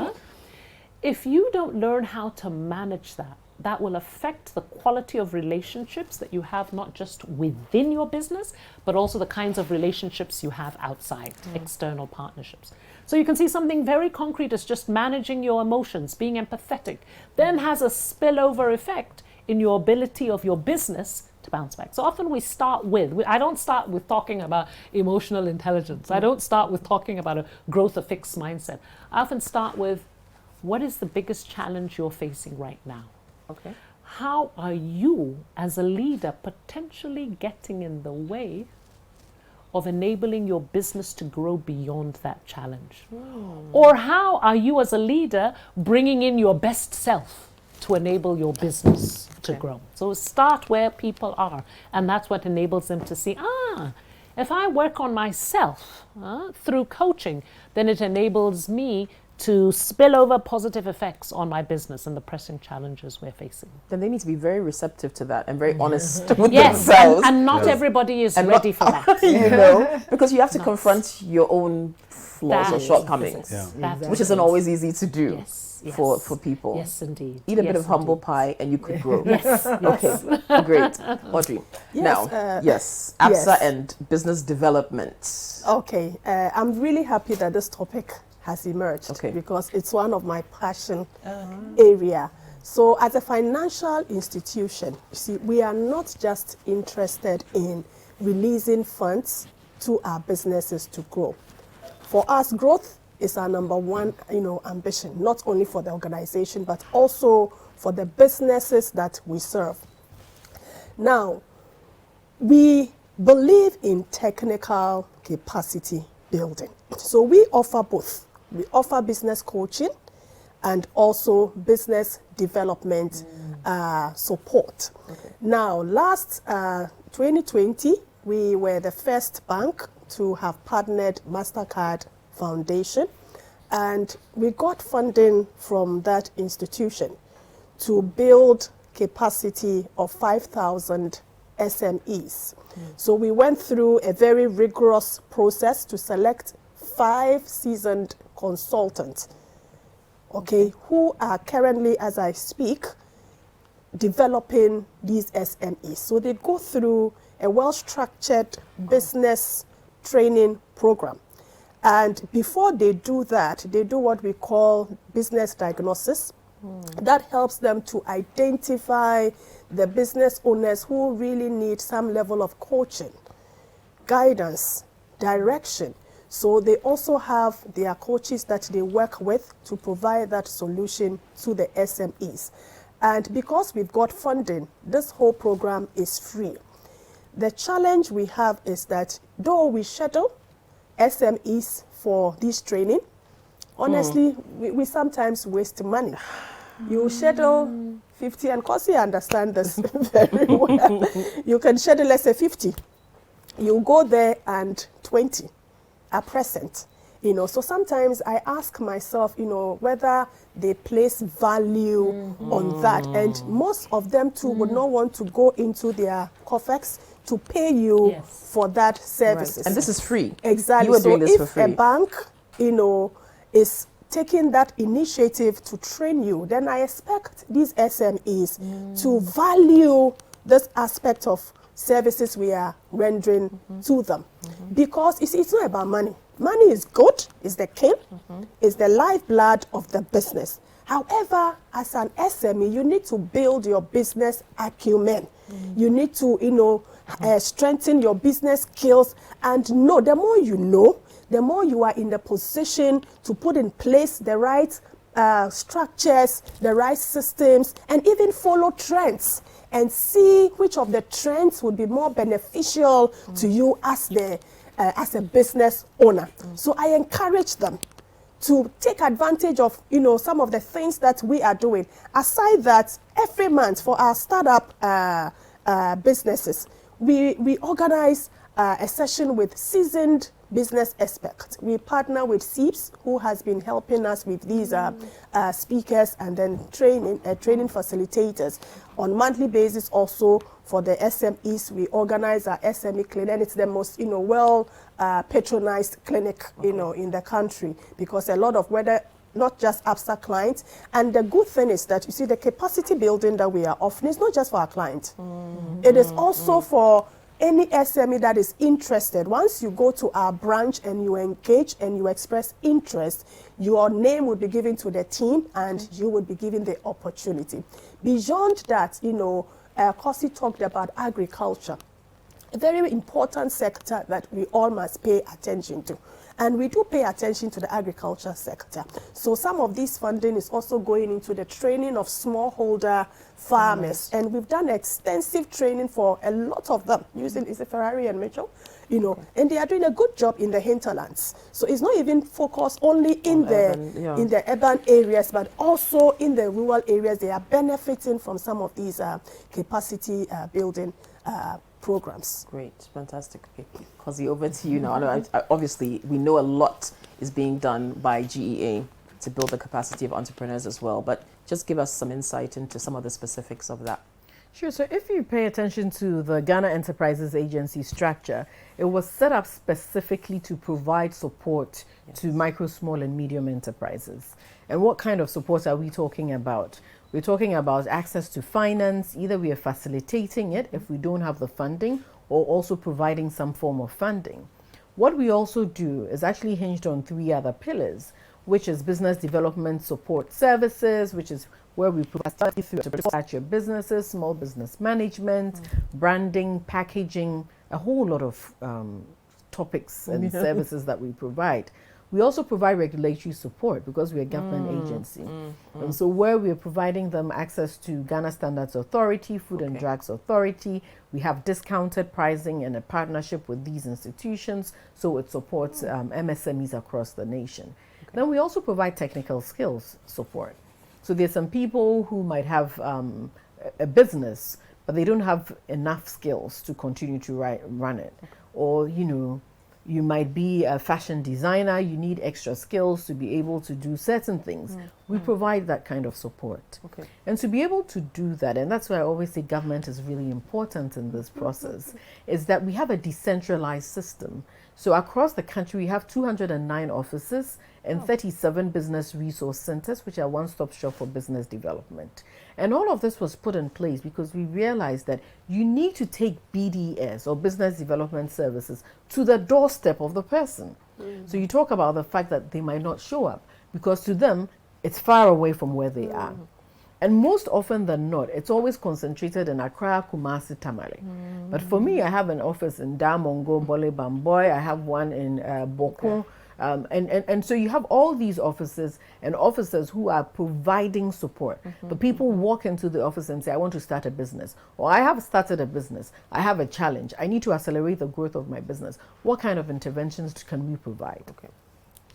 If you don't learn how to manage that, that will affect the quality of relationships that you have, not just within your business, but also the kinds of relationships you have outside, external partnerships. So you can see something very concrete as just managing your emotions, being empathetic, then has a spillover effect in your ability of your business to bounce back. So often we start with, I don't start with talking about emotional intelligence. I don't start with talking about a growth of fixed mindset. I often start with, what is the biggest challenge you're facing right now? How are you as a leader potentially getting in the way of enabling your business to grow beyond that challenge? Or how are you as a leader bringing in your best self to enable your business to grow? So start where people are, and that's what enables them to see, if I work on myself through coaching, then it enables me to spill over positive effects on my business and the pressing challenges we're facing. Then they need to be very receptive to that and very honest with themselves. And not everybody is ready for that. Because you have to confront your own flaws or shortcomings, which isn't always easy to do for people. Yes, indeed. Eat a bit of humble pie and you could grow. Okay, great. Audrey, now, ABSA and business development. Okay, I'm really happy that this topic has emerged because it's one of my passion area. So as a financial institution, you see, we are not just interested in releasing funds to our businesses to grow. For us, growth is our number one, ambition, not only for the organization, but also for the businesses that we serve. Now, we believe in technical capacity building. So we offer both. We offer business coaching and also business development support. Now, last 2020, we were the first bank to have partnered MasterCard Foundation, and we got funding from that institution to build capacity of 5,000 SMEs. So we went through a very rigorous process to select 5 seasoned consultants, who are currently, as I speak, developing these SMEs. So they go through a well-structured business training program. And before they do that, they do what we call business diagnosis. That helps them to identify the business owners who really need some level of coaching, guidance, direction. So they also have their coaches that they work with to provide that solution to the SMEs. And because we've got funding, this whole program is free. The challenge we have is that though we schedule SMEs for this training, honestly, we sometimes waste money. You schedule 50, and Kosi understand this very well. You can schedule, let's say, 50. You go there and 20 are present. So sometimes I ask myself, whether they place value on that. And most of them too would not want to go into their coffers to pay you for that services. Right. And this is free. Exactly. You are doing this for free. If a bank, is taking that initiative to train you, then I expect these SMEs to value this aspect of services we are rendering to them. Because it's not about money. Money is good, is the king, is the lifeblood of the business. However, as an SME, you need to build your business acumen. You need to, strengthen your business skills, and know, the more you know, the more you are in the position to put in place the right structures, the right systems, and even follow trends and see which of the trends would be more beneficial to you as a business owner. So I encourage them to take advantage of, some of the things that we are doing. Aside that, every month for our startup businesses, we organize a session with seasoned business experts. We partner with CIPS, who has been helping us with these speakers and then training facilitators. On monthly basis also for the SMEs, we organize our SME clinic, and it's the most patronized clinic in the country, because a lot of not just ABSA clients. And the good thing is that, you see, the capacity building that we are offering is not just for our clients. It is also for any SME that is interested. Once you go to our branch and you engage and you express interest, your name will be given to the team and you will be given the opportunity. Beyond that, Kosi talked about agriculture, a very important sector that we all must pay attention to. And we do pay attention to the agriculture sector. So some of this funding is also going into the training of smallholder farmers. And we've done extensive training for a lot of them using Ferrari and Mitchell, and they are doing a good job in the hinterlands. So it's not even focused only in the urban areas, but also in the rural areas. They are benefiting from some of these capacity building programs. Great, fantastic. Okay, Kosi, over to you now. Obviously, we know a lot is being done by GEA to build the capacity of entrepreneurs as well, but just give us some insight into some of the specifics of that. Sure. So if you pay attention to the Ghana Enterprises Agency structure, it was set up specifically to provide support to micro, small, and medium enterprises. And what kind of support are we talking about? We're talking about access to finance. Either we are facilitating it if we don't have the funding, or also providing some form of funding. What we also do is actually hinged on 3 other pillars, which is business development support services, which is where we provide through to start your businesses, small business management, branding, packaging, a whole lot of topics and services that we provide. We also provide regulatory support because we're a government agency. And so where we're providing them access to Ghana Standards Authority, Food and Drugs Authority, we have discounted pricing and a partnership with these institutions, so it supports MSMEs across the nation. Then we also provide technical skills support. So there's some people who might have a business, but they don't have enough skills to continue to run it. Or, you might be a fashion designer, you need extra skills to be able to do certain things. We provide that kind of support. Okay. And to be able to do that, and that's why I always say government is really important in this process, is that we have a decentralized system. So across the country, we have 209 offices and 37 business resource centers, which are one-stop shop for business development. And all of this was put in place because we realized that you need to take BDS, or business development services, to the doorstep of the person. So you talk about the fact that they might not show up because to them, it's far away from where they are. And most often than not, it's always concentrated in Accra, Kumasi, Tamale. But for me, I have an office in Damongo, Bole Bamboy. I have one in Bokun. And so you have all these offices and officers who are providing support. But people walk into the office and say, I want to start a business. Or I have started a business. I have a challenge. I need to accelerate the growth of my business. What kind of interventions can we provide? Okay.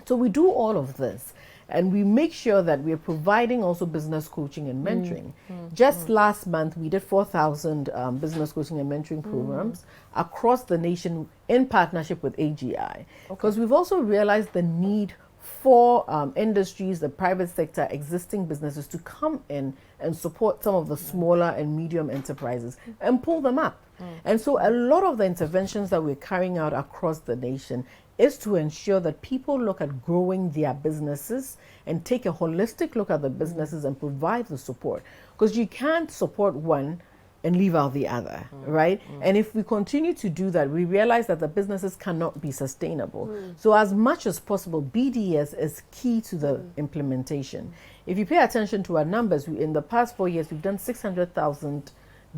So we do all of this. And we make sure that we're providing also business coaching and mentoring. Just last month, we did 4,000 business coaching and mentoring programs across the nation in partnership with AGI. Because we've also realized the need for industries, the private sector, existing businesses to come in and support some of the smaller and medium enterprises and pull them up. And so a lot of the interventions that we're carrying out across the nation is to ensure that people look at growing their businesses and take a holistic look at the businesses and provide the support. Because you can't support one and leave out the other, right? And if we continue to do that, we realize that the businesses cannot be sustainable. So as much as possible, BDS is key to the implementation. If you pay attention to our numbers, in the past 4 years, we've done 600,000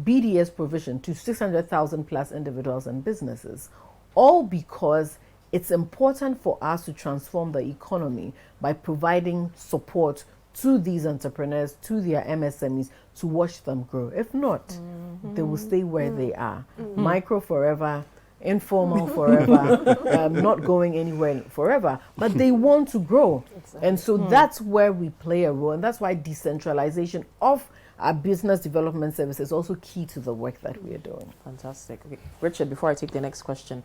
BDS provision to 600,000 plus individuals and businesses, all because it's important for us to transform the economy by providing support to these entrepreneurs, to their MSMEs, to watch them grow. If not, they will stay where they are. Micro forever, informal forever, not going anywhere forever, but they want to grow. And so that's where we play a role. And that's why decentralization of our business development service is also key to the work that we are doing. Fantastic. Okay. Richard, before I take the next question,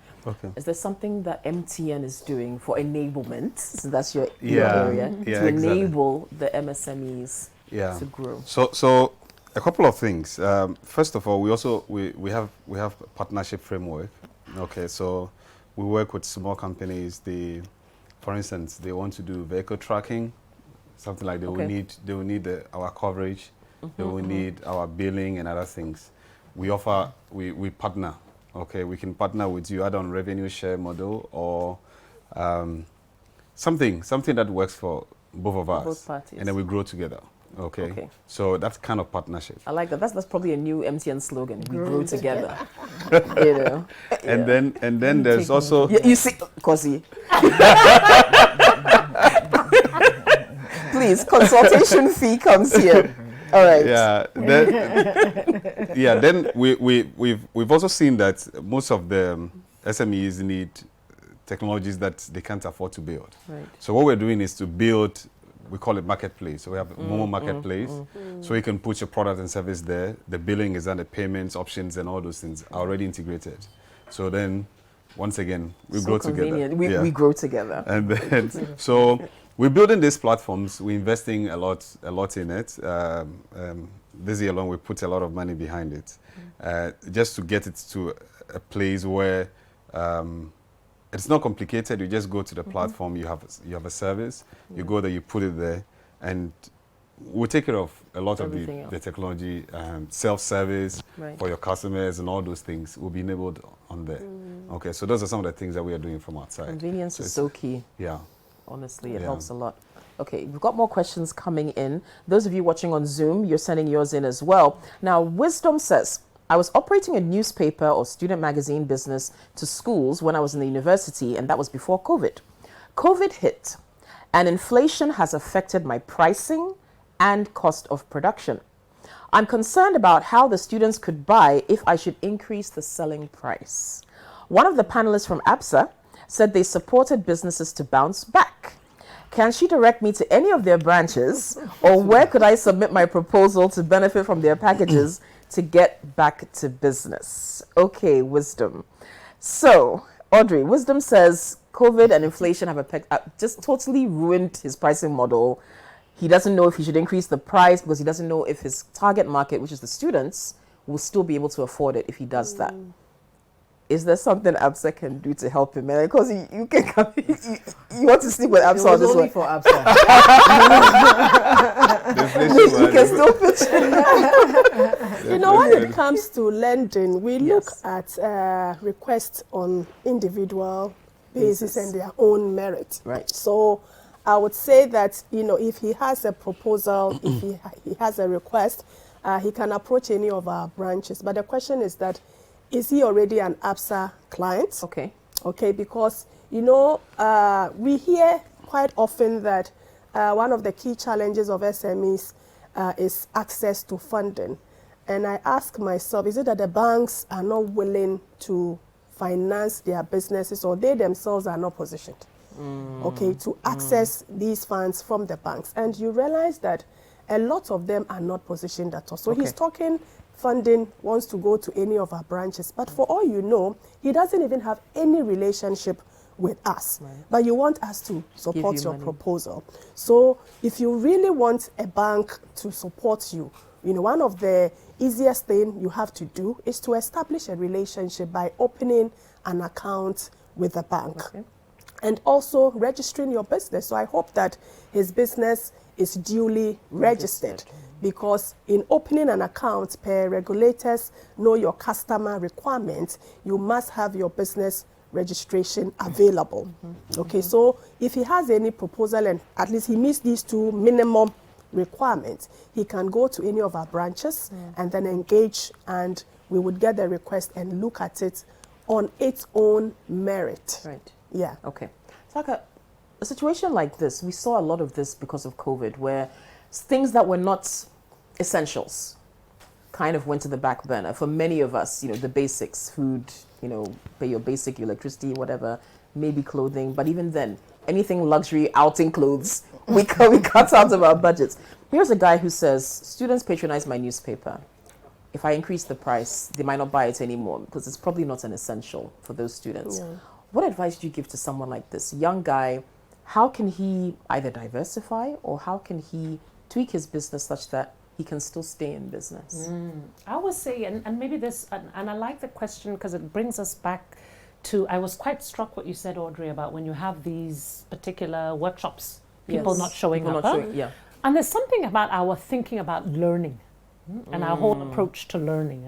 is there something that MTN is doing for enablement? So that's your area, to enable the MSMEs to grow. So a couple of things. First of all, we have a partnership framework. Okay, so we work with small companies. For instance, they want to do vehicle tracking, something like they will need our coverage. They will need our billing and other things. We partner. Okay, we can partner with you either on revenue share model or something that works for both of us. Both parties. And then we grow together. Okay. So that's kind of partnership. I like that. That's probably a new MTN slogan. We grow together. And then there's also you see, Kosi. Please, consultation fee comes here. All right. Then we've also seen that most of the SMEs need technologies that they can't afford to build. Right. So what we're doing is to build, we call it marketplace. So we have Momo Marketplace. So you can put your product and service there. The billing is and the payments options and all those things are already integrated. So then once again we grow together. We grow together. And then we're building these platforms. We're investing a lot in it. This year alone, we put a lot of money behind it, just to get it to a place where it's not complicated. You just go to the platform. You have a service. You go there. You put it there, and we'll take care of a lot of the technology, self-service for your customers, and all those things will be enabled on there. Okay, so those are some of the things that we are doing from outside. Convenience is so key. Yeah. Honestly, it helps a lot. Okay, we've got more questions coming in. Those of you watching on Zoom, you're sending yours in as well. Now, Wisdom says, I was operating a newspaper or student magazine business to schools when I was in the university, and that was before COVID. COVID hit, and inflation has affected my pricing and cost of production. I'm concerned about how the students could buy if I should increase the selling price. One of the panelists from ABSA said they supported businesses to bounce back. Can she direct me to any of their branches, or where could I submit my proposal to benefit from their packages to get back to business? Okay, Wisdom. So, Audrey, Wisdom says COVID and inflation have just totally ruined his pricing model. He doesn't know if he should increase the price because he doesn't know if his target market, which is the students, will still be able to afford it if he does that. Is there something ABSA can do to help him? Because you can come, you want to sleep with ABSA on this one. For ABSA. You can still pitch. You know, when it comes to lending, we look at requests on individual basis and their own merit. Right. So I would say that, you know, if he has a proposal, if he has a request, he can approach any of our branches. But the question is that, is he already an ABSA client? Okay. Okay, because, you know, we hear quite often that one of the key challenges of SMEs is access to funding. And I ask myself, is it that the banks are not willing to finance their businesses, or they themselves are not positioned, okay, to access these funds from the banks? And you realize that a lot of them are not positioned at all. So he's talking funding, wants to go to any of our branches, but for all you know, he doesn't even have any relationship with us. Right. But you want us to support your proposal. So if you really want a bank to support you, you know, one of the easiest thing you have to do is to establish a relationship by opening an account with the bank. Okay. And also registering your business. So I hope that his business is duly registered. Because in opening an account, per regulators know your customer requirements, you must have your business registration available. Okay, so if he has any proposal and at least he meets these two minimum requirements, he can go to any of our branches and then engage, and we would get the request and look at it on its own merit. Right. Yeah. Okay. So like a situation like this, we saw a lot of this because of COVID, where things that were not essentials kind of went to the back burner. For many of us, you know, the basics, food, you know, pay your basic electricity, whatever, maybe clothing. But even then, anything luxury, outing clothes, we cut out of our budgets. Here's a guy who says, students patronize my newspaper. If I increase the price, they might not buy it anymore because it's probably not an essential for those students. Yeah. What advice do you give to someone like this, young guy? How can he either diversify, or how can he tweak his business such that he can still stay in business? I would say, and maybe this, and I like the question because it brings us back to, I was quite struck what you said, Audrey, about when you have these particular workshops, people not showing up. And there's something about our thinking about learning and our whole approach to learning.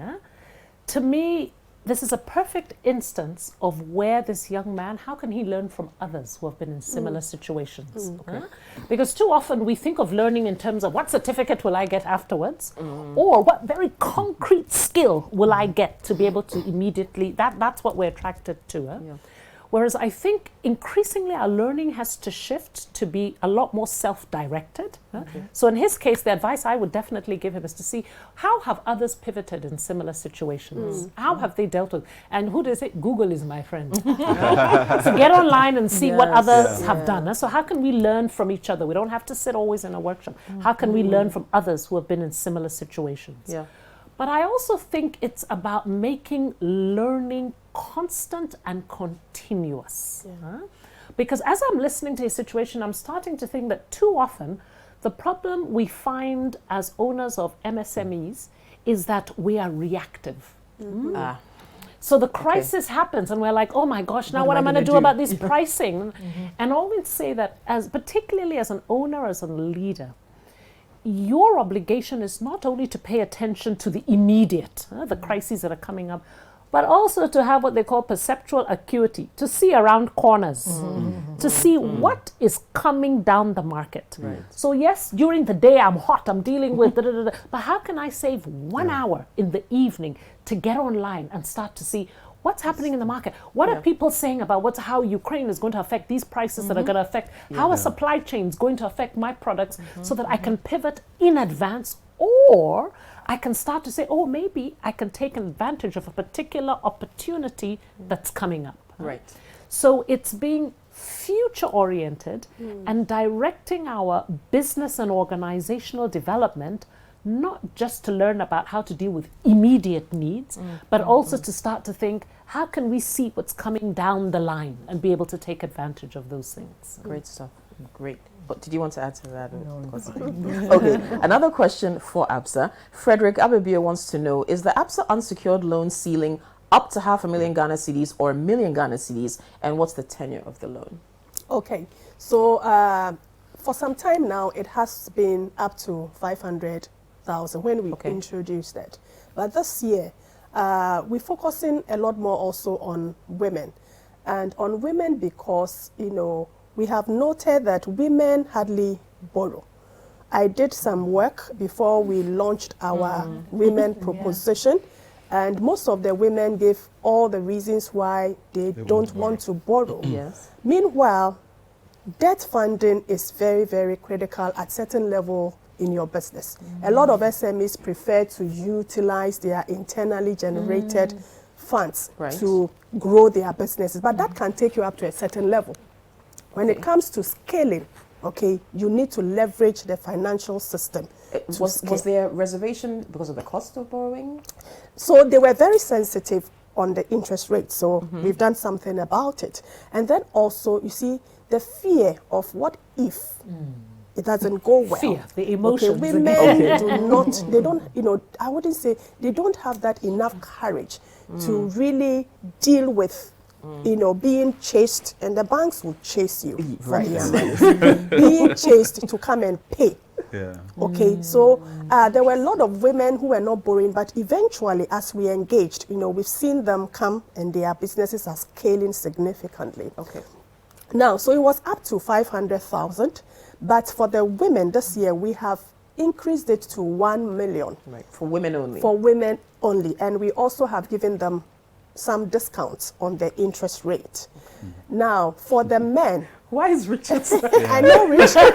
To me, this is a perfect instance of where this young man, how can he learn from others who have been in similar situations? Because too often we think of learning in terms of what certificate will I get afterwards, or what very concrete skill will I get to be able to immediately, that's what we're attracted to. Whereas I think increasingly our learning has to shift to be a lot more self-directed. So in his case, the advice I would definitely give him is to see how have others pivoted in similar situations? How have they dealt with? And who does it? Google is my friend. So get online and see what others have done. So how can we learn from each other? We don't have to sit always in a workshop. How can we learn from others who have been in similar situations? But I also think it's about making learning constant and continuous. Because as I'm listening to a situation, I'm starting to think that too often the problem we find as owners of MSMEs is that we are reactive. So the crisis happens and we're like, oh my gosh, now what am I going to do about this pricing? And I always say that, as particularly as an owner, as a leader, your obligation is not only to pay attention to the immediate, the crises that are coming up, but also to have what they call perceptual acuity, to see around corners, to see what is coming down the market. So yes, during the day I'm hot, I'm dealing with, but how can I save 1 hour in the evening to get online and start to see what's happening in the market? What are people saying about how Ukraine is going to affect these prices that are going to affect, how are supply chains going to affect my products, so that I can pivot in advance, or I can start to say, oh, maybe I can take advantage of a particular opportunity that's coming up. Right. So it's being future oriented and directing our business and organizational development, not just to learn about how to deal with immediate needs, but also to start to think, how can we see what's coming down the line and be able to take advantage of those things? Great stuff. Great. But did you want to add to that? No. Okay. Another question for ABSA. Frederick Abibio wants to know, is the ABSA unsecured loan ceiling up to 500,000 Ghana cedis or 1 million Ghana cedis? And what's the tenure of the loan? Okay. So for some time now, it has been up to 500,000 when we introduced it. But this year, we're focusing a lot more also on women. And on women because, you know, we have noted that women hardly borrow. I did some work before we launched our women proposition, and most of the women gave all the reasons why they don't want to borrow. Yes. Meanwhile, debt funding is very, very critical at certain level in your business. A lot of SMEs prefer to utilize their internally generated funds to grow their businesses, but that can take you up to a certain level. When it comes to scaling, okay, you need to leverage the financial system. Was there reservation because of the cost of borrowing? So they were very sensitive on the interest rate, so we've done something about it. And then also, you see, the fear of what if it doesn't go well. Fear, the emotions. Okay, women do not, they don't, you know, I wouldn't say, they don't have that enough courage to really deal with you know, being chased, and the banks will chase you for the being chased to come and pay. Yeah. Okay, so there were a lot of women who were not borrowing, but eventually, as we engaged, you know, we've seen them come and their businesses are scaling significantly. Okay. Now, so it was up to 500,000, but for the women this year, we have increased it to 1 million. Right, for women only. For women only, and we also have given them some discounts on the interest rate. Now, for the men, why is Richard? I know Richard.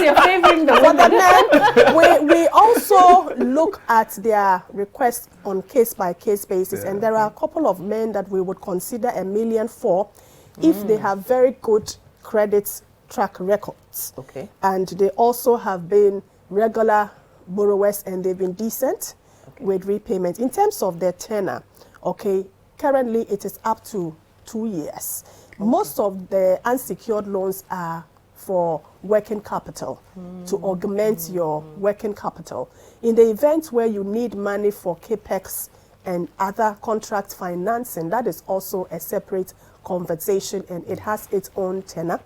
You're favoring the for the men, we also look at their requests on case-by-case basis, and there are a couple of men that we would consider 1 million for if they have very good credit track records. Okay. And they also have been regular borrowers and they've been decent with repayment. In terms of their tenor, okay, currently it is up to 2 years. Most of the unsecured loans are for working capital, to augment your working capital. In the event where you need money for capex and other contract financing, that is also a separate conversation, and it has its own tenor,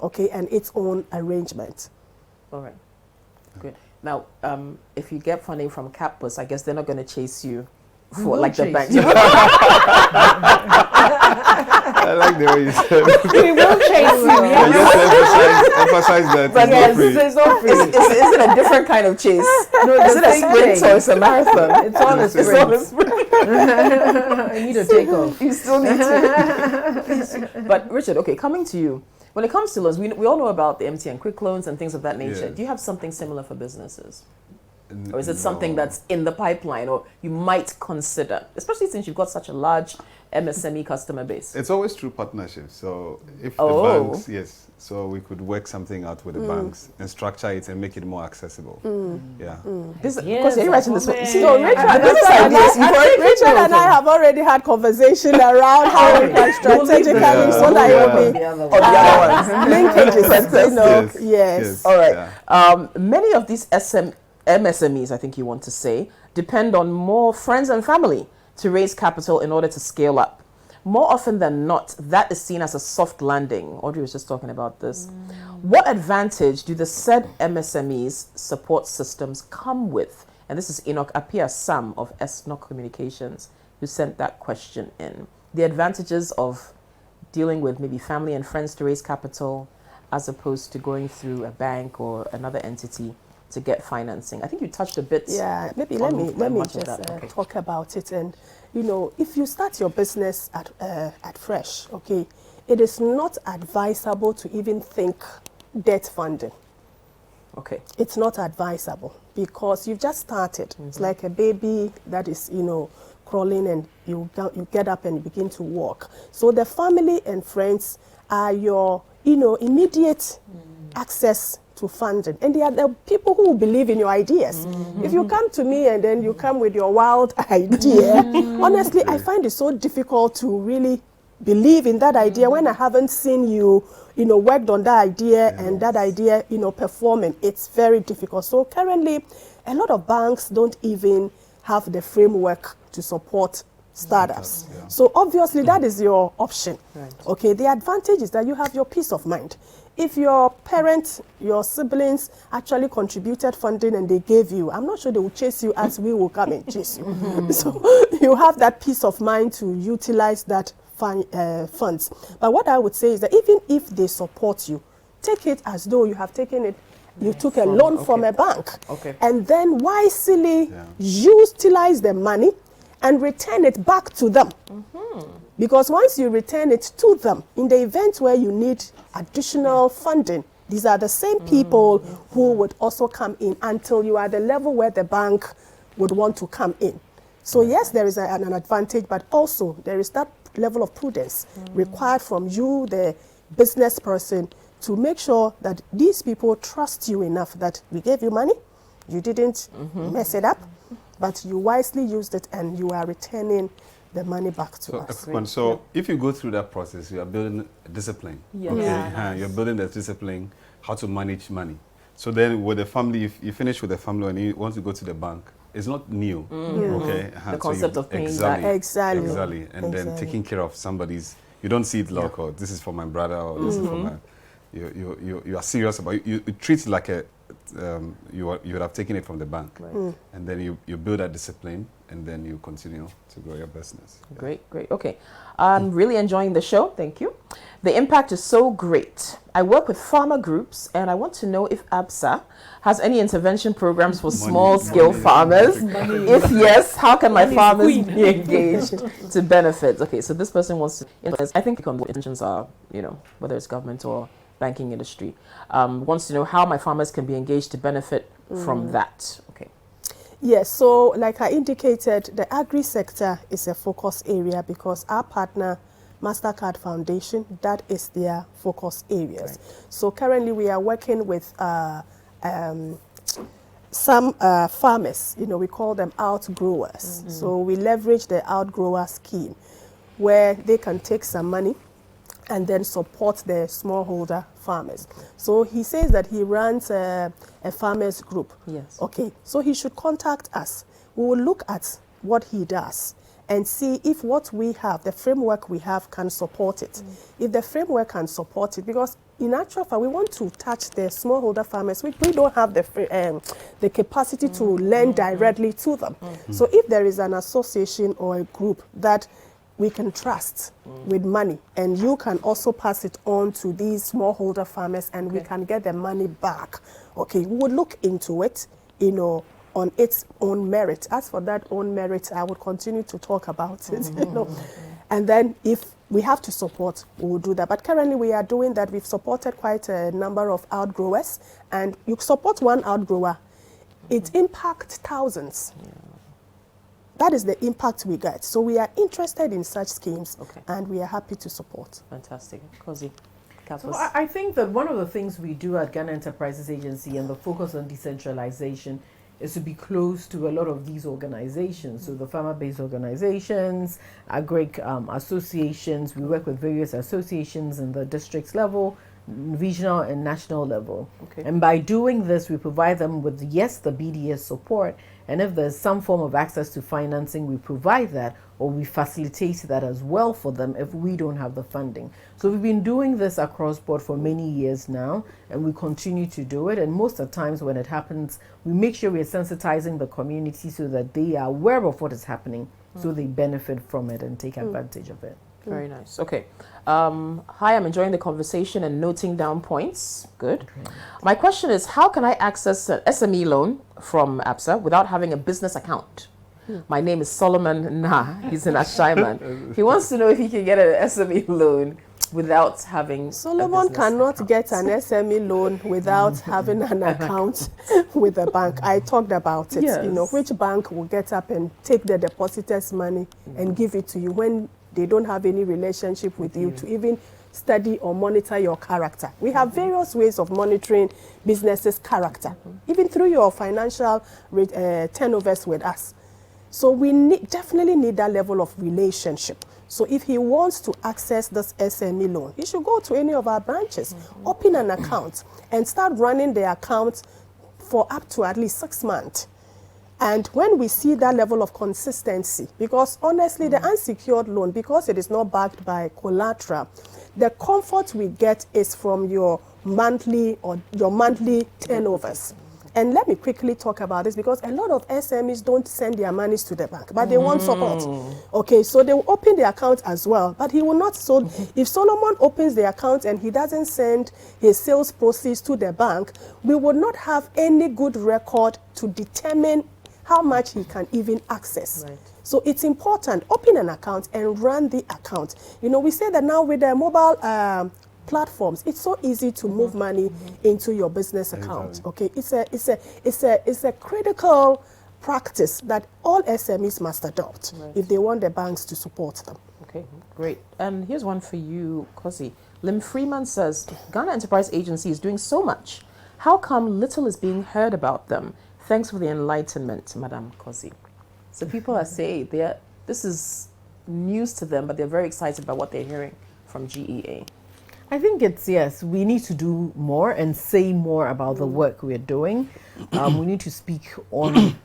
okay, and its own arrangement. All right, good. Now, if you get funding from Capus, I guess they're not going to chase you for like the bank. I like the way you said it. We will chase you. You just emphasize that. But it's not free. it's not free. Is it a different kind of chase? No, Is it a sprint or it's a marathon? It's all a It's all a sprint. I need to take off. You still need to. But Richard, okay, coming to you. When it comes to loans, we all know about the MTN quick loans and things of that nature. Yes. Do you have something similar for businesses? Or is it something that's in the pipeline or you might consider, especially since you've got such a large MSME customer base? It's always through partnerships. So if the banks, yes, so we could work something out with the banks and structure it and make it more accessible. Yeah. Because you're writing this one. See, So Richard and I have already had conversation around how we can strategically so that it will be linkages. You know, yes. All right. Many of these MSMEs, I think you want to say, depend on more friends and family to raise capital in order to scale up. More often than not, that is seen as a soft landing. Audrey was just talking about this. What advantage do the said MSMEs support systems come with? And this is Enoch Apia Sam of SNOC Communications who sent that question in. The advantages of dealing with maybe family and friends to raise capital as opposed to going through a bank or another entity to get financing. I think you touched a bit. Yeah, maybe let me just talk about it. And you know, if you start your business at fresh, okay, it is not advisable to even think debt funding. Okay. It's not advisable because you've just started. It's like a baby that is, you know, crawling, and you get up and you begin to walk. So the family and friends are your, immediate access to funding. And they are the people who believe in your ideas. If you come to me and then you come with your wild idea, honestly, I find it so difficult to really believe in that idea when I haven't seen you, worked on that idea and that idea, performing. It's very difficult. So currently, a lot of banks don't even have the framework to support startups. So obviously that is your option. Okay, the advantage is that you have your peace of mind. If your parents, your siblings actually contributed funding and they gave you, I'm not sure they will chase you as we will come and chase you. So you have that peace of mind to utilize that funds. But what I would say is that even if they support you, take it as though you have taken it, you took a loan from a bank. And then wisely utilize the money and return it back to them. Because once you return it to them, in the event where you need additional funding, these are the same people who would also come in until you are at the level where the bank would want to come in. So yes, there is an advantage, but also there is that level of prudence required from you, the business person, to make sure that these people trust you enough that we gave you money, you didn't mess it up, but you wisely used it and you are returning the money back to us. So if you go through that process, you are building a discipline. You're building the discipline, how to manage money. So then with the family, if you finish with the family and you want to go to the bank, it's not new. The concept of paying back. Exactly. And then taking care of somebody's, you don't see it like, oh, this is for my brother or this is for my, you are serious about it. You treat it like a, you would have taken it from the bank. And then you build that discipline and then you continue to grow your business. Great. Okay. I'm really enjoying the show. Thank you. The impact is so great. I work with farmer groups and I want to know if ABSA has any intervention programs for small-scale farmers. If yes, how can my farmers be engaged to benefit? Okay, so this person wants to, I think the intentions are, whether it's government or banking industry, wants to know how my farmers can be engaged to benefit from that. Okay. Yes, so like I indicated, the agri sector is a focus area because our partner, MasterCard Foundation, that is their focus areas. So currently we are working with some farmers, we call them outgrowers. So we leverage the outgrower scheme where they can take some money and then support the smallholder farmers. So he says that he runs a farmers group. Yes. Okay, so he should contact us. We will look at what he does and see if what we have, the framework we have, can support it. If the framework can support it, because in actual fact, we want to touch the smallholder farmers. We don't have the capacity to lend directly to them. So if there is an association or a group that we can trust with money, and you can also pass it on to these smallholder farmers, and we can get the money back. Okay, we would look into it, on its own merit. As for that own merit, I would continue to talk about it, And then if we have to support, we will do that. But currently we are doing that. We've supported quite a number of outgrowers, and you support one outgrower, it impacts thousands. That is the impact we get. So we are interested in such schemes, and we are happy to support. Fantastic. Cozy. So I think that one of the things we do at Ghana Enterprises Agency and the focus on decentralization is to be close to a lot of these organizations. So the farmer-based organizations, agri associations, we work with various associations in the districts level, regional and national level. And by doing this, we provide them with, yes, the BDS support, and if there's some form of access to financing, we provide that, or we facilitate that as well for them if we don't have the funding. So we've been doing this across board for many years now, and we continue to do it. And most of the times when it happens, we make sure we're sensitizing the community so that they are aware of what is happening, so they benefit from it and take advantage of it. Very nice. Okay. Hi, I'm enjoying the conversation and noting down points. Good. My question is, how can I access an SME loan from ABSA without having a business account? My name is Solomon Nah. He's in Ashaiman. He wants to know if he can get an SME loan without having Solomon cannot get an SME loan without having an account with a bank. I talked about it. Yes. Which bank will get up and take the depositors' money and give it to you when they don't have any relationship with you to even study or monitor your character. We have various ways of monitoring businesses' character, even through your financial turnovers with us. So we definitely need that level of relationship. So if he wants to access this SME loan, he should go to any of our branches, open an account, and start running the account for up to at least 6 months. And when we see that level of consistency, because honestly, the unsecured loan, because it is not backed by collateral, the comfort we get is from your monthly turnovers. And let me quickly talk about this, because a lot of SMEs don't send their monies to the bank, but they want support. Okay, so they will open the account as well, but he will not. So if Solomon opens the account and he doesn't send his sales proceeds to the bank, we would not have any good record to determine how much he can even access. Right. So it's important, open an account and run the account. You know, we say that now with the mobile platforms, it's so easy to move money into your business account. Okay, it's a critical practice that all SMEs must adopt if they want the banks to support them. Okay, great. And here's one for you, Kosi. Lim Freeman says, Ghana Enterprise Agency is doing so much. How come little is being heard about them? Thanks for the enlightenment, Madam Kosi. So people are saying this is news to them, but they're very excited about what they're hearing from GEA. I think it's, yes, we need to do more and say more about the work we're doing. We need to speak on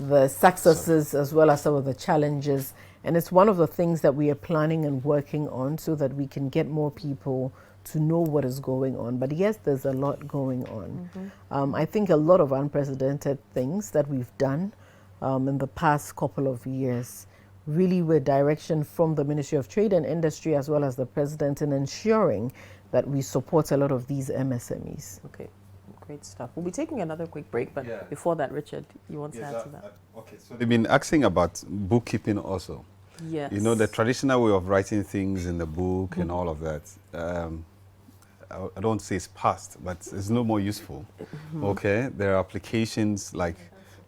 the successes as well as some of the challenges. And it's one of the things that we are planning and working on so that we can get more people to know what is going on. But yes, there's a lot going on. I think a lot of unprecedented things that we've done in the past couple of years really with direction from the Ministry of Trade and Industry as well as the President in ensuring that we support a lot of these MSMEs. Okay, great stuff. We'll be taking another quick break, but before that, Richard, you want to add to that? Okay, so they've been asking about bookkeeping also. Yes. You know, the traditional way of writing things in the book and all of that, I don't say it's past, but it's no more useful. Okay, there are applications like,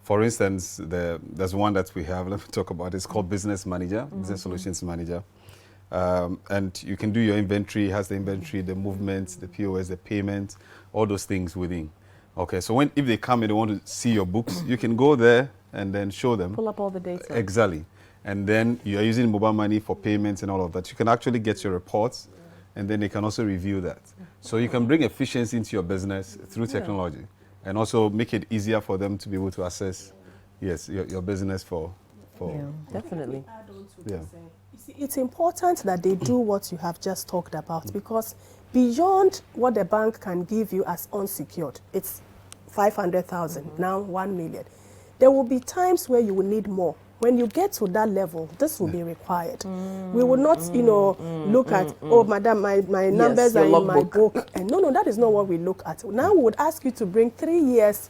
for instance, there's one that we have, let me talk about, it's called Business Manager, Business Solutions Manager. And you can do your inventory, it has the inventory, the movements, the POS, the payment, all those things within. Okay, so if they come and they want to see your books, you can go there and then show them. Pull up all the data. Exactly. And then you are using mobile money for payments and all of that. You can actually get your reports and then they can also review that. So you can bring efficiency into your business through technology. And also make it easier for them to be able to access, your business for definitely. You see, it's important that they do what you have just talked about, because beyond what the bank can give you as unsecured, it's 500,000, now 1 million. There will be times where you will need more. When you get to that level, this will be required. We will not, look at, oh, madam, my numbers are in my book. And no, that is not what we look at. Now we would ask you to bring 3 years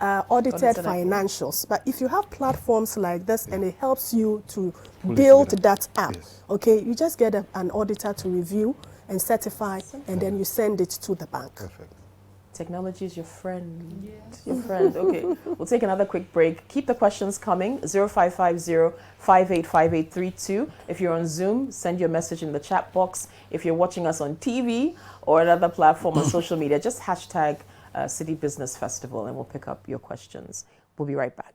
audited financials. But if you have platforms like this and it helps you to build that up, okay, you just get an auditor to review and certify, and then you send it to the bank. Perfect. Technology is your friend. Yes. Your friend. Okay. We'll take another quick break. Keep the questions coming. 0550-585832. If you're on Zoom, send your message in the chat box. If you're watching us on TV or another platform on social media, just hashtag Citi Business Festival and we'll pick up your questions. We'll be right back.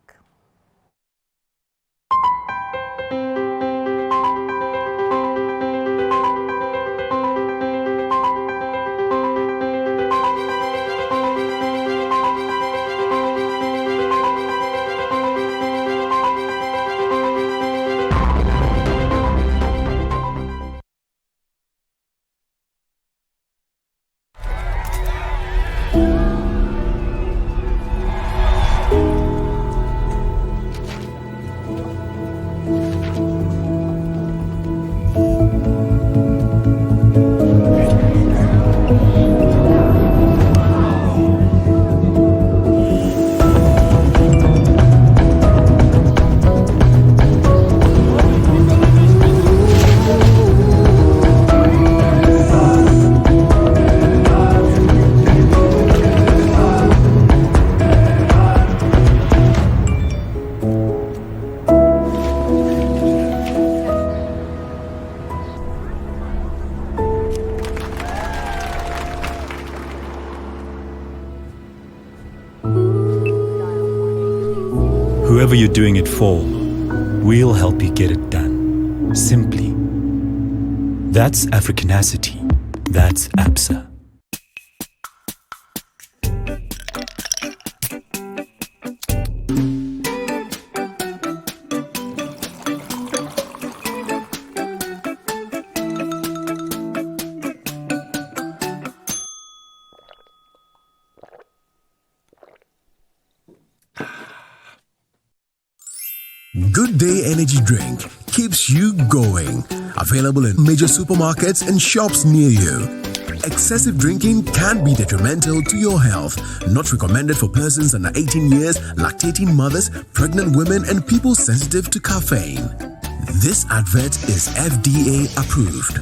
whoever you're doing it for, we'll help you get it done. Simply. That's Africanacity. That's ABSA. Good Day Energy Drink keeps you going. Available in major supermarkets and shops near you. Excessive drinking can be detrimental to your health. Not recommended for persons under 18 years, lactating mothers, pregnant women, and people sensitive to caffeine. This advert is FDA approved.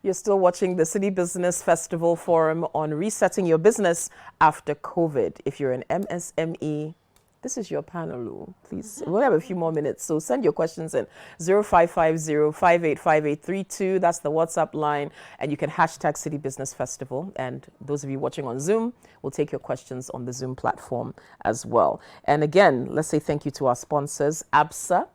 You're still watching the Citi Business Festival Forum on resetting your business after COVID. If you're an MSME, this is your panel. Please, we'll have a few more minutes. So send your questions in 0550-585832. That's the WhatsApp line. And you can hashtag Citi Business Festival. And those of you watching on Zoom, we'll take your questions on the Zoom platform as well. And again, let's say thank you to our sponsors, ABSA,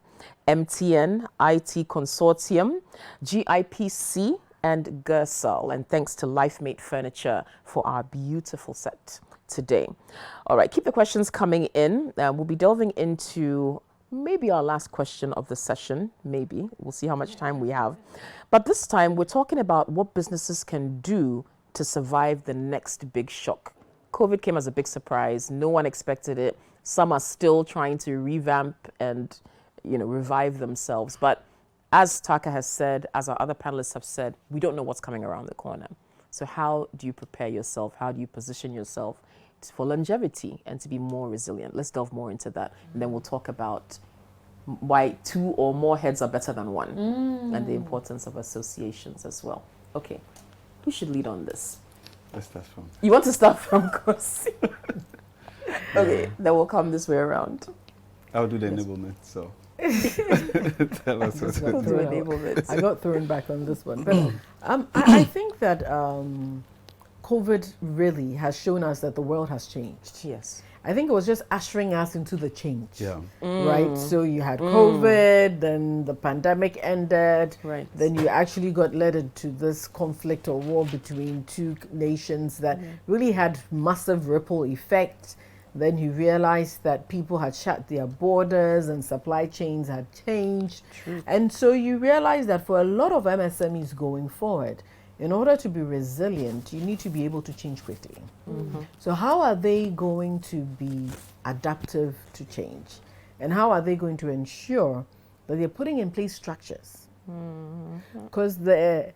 MTN, IT Consortium, GIPC, and Gersal. And thanks to LifeMate Furniture for our beautiful set today. All right, keep the questions coming in. We'll be delving into maybe our last question of the session. Maybe. We'll see how much time we have. But this time, we're talking about what businesses can do to survive the next big shock. COVID came as a big surprise. No one expected it. Some are still trying to revamp and, revive themselves. But as Taka has said, as our other panelists have said, we don't know what's coming around the corner. So how do you prepare yourself? How do you position yourself for longevity and to be more resilient? Let's delve more into that. And then we'll talk about why 2 or more heads are better than one and the importance of associations as well. Okay, who should lead on this? Let's start from. You want to start from Kosi? Okay, then we'll come this way around. I'll do the enablement, so. Tell us what to do. I got thrown back on this one. But I think that COVID really has shown us that the world has changed. Yes. I think it was just ushering us into the change. Yeah. Right? So you had COVID, then the pandemic ended. Right. Then you actually got led into this conflict or war between two nations that really had massive ripple effect. Then you realized that people had shut their borders and supply chains had changed. True. And so you realize that for a lot of MSMEs going forward, in order to be resilient, you need to be able to change quickly. So how are they going to be adaptive to change? And how are they going to ensure that they're putting in place structures? Because the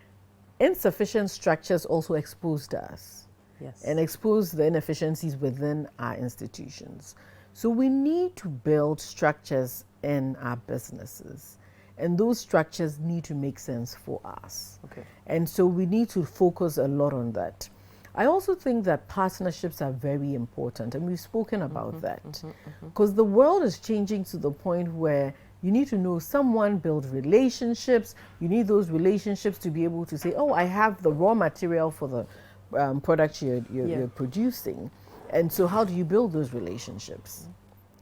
insufficient structures also exposed us. Yes. And expose the inefficiencies within our institutions. So we need to build structures in our businesses. And those structures need to make sense for us. Okay. And so we need to focus a lot on that. I also think that partnerships are very important, and we've spoken about that. Because the world is changing to the point where you need to know someone, build relationships. You need those relationships to be able to say, oh, I have the raw material for the product you're producing. And so how do you build those relationships?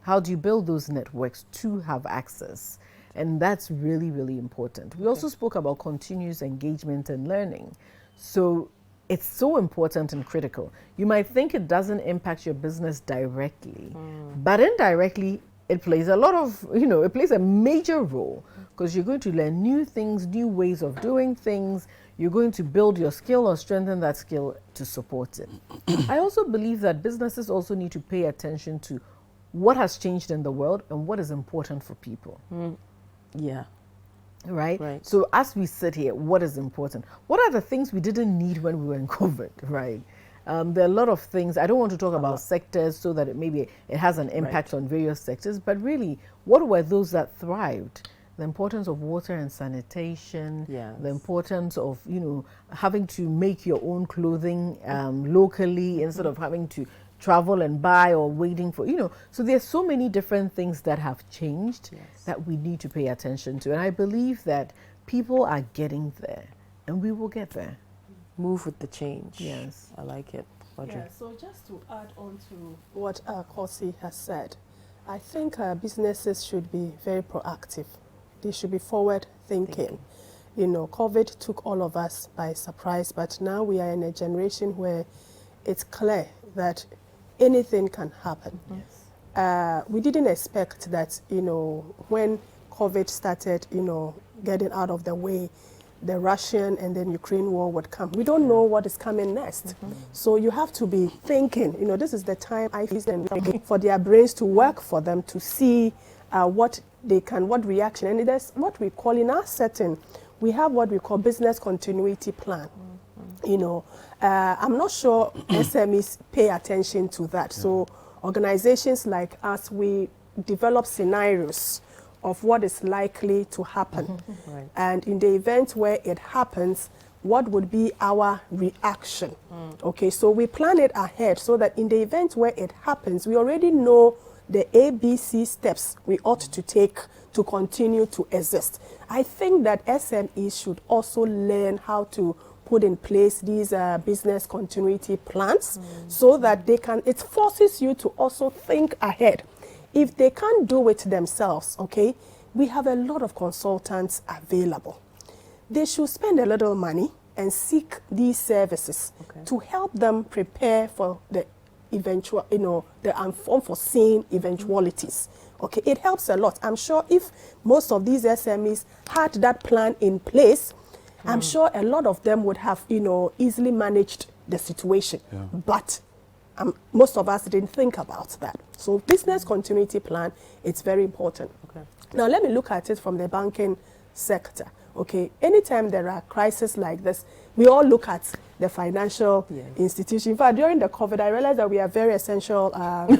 How do you build those networks to have access? And that's really, really important. We also spoke about continuous engagement and learning. So it's so important and critical. You might think it doesn't impact your business directly, but indirectly, it plays a lot of, it plays a major role, because because you're going to learn new things, new ways of doing things. You're going to build your skill or strengthen that skill to support it. I also believe that businesses also need to pay attention to what has changed in the world and what is important for people. Yeah. Right? So as we sit here, what is important? What are the things we didn't need when we were in COVID, right? There are a lot of things. I don't want to talk about sectors so that it has an impact on various sectors, but really, what were those that thrived? The importance of water and sanitation, the importance of, having to make your own clothing locally instead of having to travel and buy or waiting for, So there's so many different things that have changed that we need to pay attention to. And I believe that people are getting there and we will get there. Move with the change. Yes. I like it. Audrey. Yeah, so just to add on to what Kosi has said, I think businesses should be very proactive. They should be forward thinking. COVID took all of us by surprise, but now we are in a generation where it's clear that anything can happen. We didn't expect that, when COVID started, getting out of the way, the Russian and then Ukraine war would come. We don't know what is coming next. So you have to be thinking, this is the time I feel for their brains to work for them to see what reaction. And there's what we call in our setting, we have what we call business continuity plan. I'm not sure SMEs pay attention to that. So organizations like us, we develop scenarios of what is likely to happen. And in the event where it happens, what would be our reaction? Okay, so we plan it ahead so that in the event where it happens, we already know the ABC steps we ought to take to continue to exist. I think that SMEs should also learn how to put in place these business continuity plans so that it forces you to also think ahead. If they can't do it themselves, okay, we have a lot of consultants available. They should spend a little money and seek these services to help them prepare for the eventual, the unforeseen eventualities. Okay, it helps a lot. I'm sure if most of these SMEs had that plan in place, I'm sure a lot of them would have, easily managed the situation. But most of us didn't think about that. So business continuity plan, it's very important. Now let me look at it from the banking sector. Okay, anytime there are crises like this, we all look at the financial institution. In fact, during the COVID, I realized that we are very essential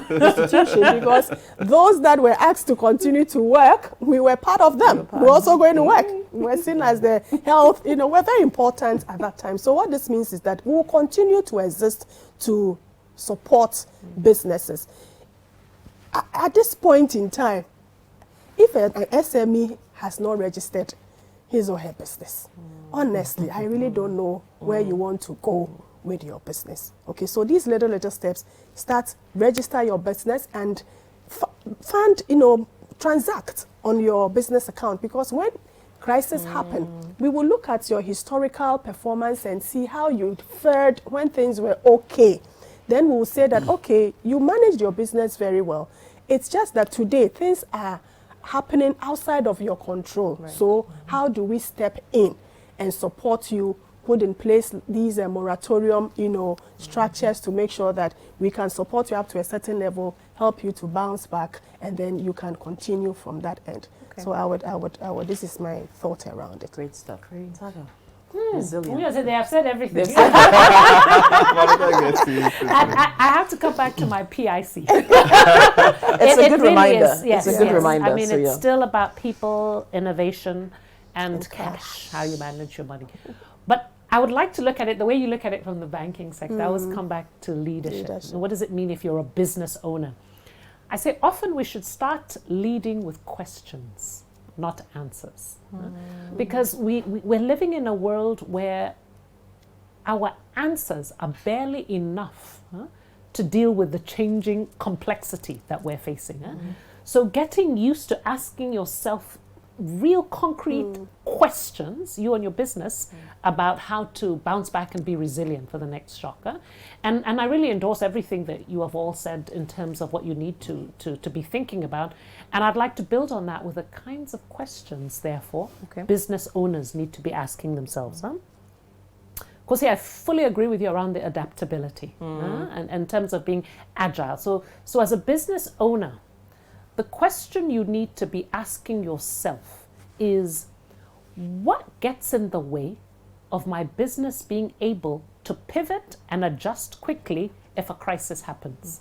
institution because those that were asked to continue to work, we were part of them. We're also going to work. We're seen as the health, we're very important at that time. So what this means is that we will continue to exist to support businesses. At this point in time, if an SME has not registered his or her business, honestly, I really don't know where you want to go with your business. Okay, so these little steps, register your business and transact on your business account, because when crises happen, we will look at your historical performance and see how you fared when things were okay. Then we will say that, okay, you managed your business very well. It's just that today things are happening outside of your control. So how do we step in and support you, put in place these moratorium, structures to make sure that we can support you up to a certain level, help you to bounce back, and then you can continue from that end. So I would, this is my thought around it. Great stuff. Resilient. They have said everything. I have to come back to my PIC. It's a good reminder. Yes, it's a good reminder. I mean, it's still about people, innovation, and cash, how you manage your money. But I would like to look at it the way you look at it from the banking sector. I always come back to leadership. And what does it mean if you're a business owner? I say often we should start leading with questions, not answers. Because we're living in a world where our answers are barely enough to deal with the changing complexity that we're facing. So getting used to asking yourself real concrete questions, you and your business, about how to bounce back and be resilient for the next shock. And I really endorse everything that you have all said in terms of what you need to be thinking about. And I'd like to build on that with the kinds of questions, therefore, business owners need to be asking themselves. Of course, I fully agree with you around the adaptability and in terms of being agile. So as a business owner, the question you need to be asking yourself is, what gets in the way of my business being able to pivot and adjust quickly if a crisis happens?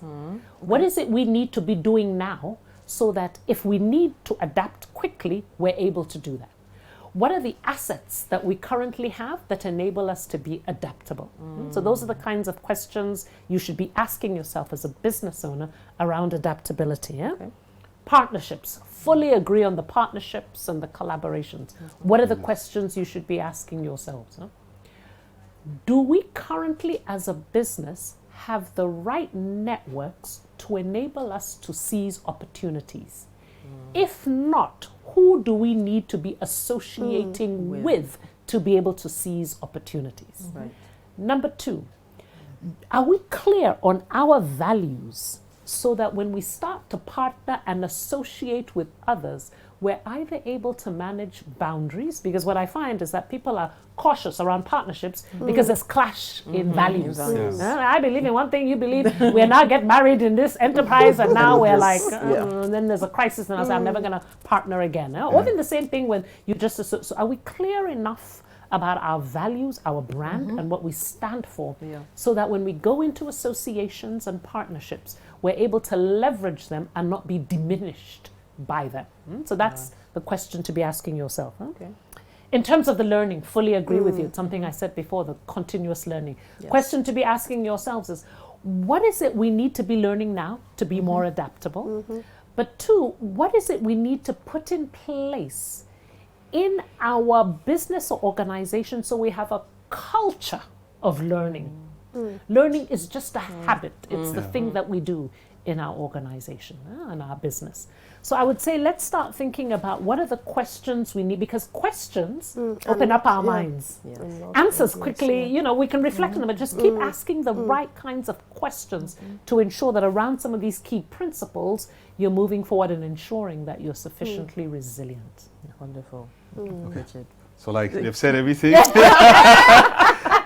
What is it we need to be doing now so that if we need to adapt quickly, we're able to do that? What are the assets that we currently have that enable us to be adaptable? So those are the kinds of questions you should be asking yourself as a business owner around adaptability. Partnerships. Fully agree on the partnerships and the collaborations. What are the questions you should be asking yourselves? Do we currently as a business have the right networks to enable us to seize opportunities? If not, who do we need to be associating with to be able to seize opportunities? Number 2, are we clear on our values so that when we start to partner and associate with others, we're either able to manage boundaries, because what I find is that people are cautious around partnerships because there's clash in values. I believe in one thing, you believe, we now get married in this enterprise, and now we're like, and then there's a crisis, and I say, I'm never going to partner again. Or then the same thing when you just, so are we clear enough about our values, our brand, and what we stand for, so that when we go into associations and partnerships, we're able to leverage them and not be diminished by them? So that's the question to be asking yourself. In terms of the learning, fully agree with you. It's something I said before, the continuous learning. Question to be asking yourselves is, what is it we need to be learning now to be more adaptable? But 2, what is it we need to put in place in our business or organization so we have a culture of learning? Learning is just a habit. It's the thing that we do in our organization and our business. So I would say, let's start thinking about what are the questions we need, because questions open up our minds. Answers quickly, you know, we can reflect on them, but just keep asking the right kinds of questions to ensure that around some of these key principles, you're moving forward and ensuring that you're sufficiently resilient. Wonderful. Okay. So like they've said everything.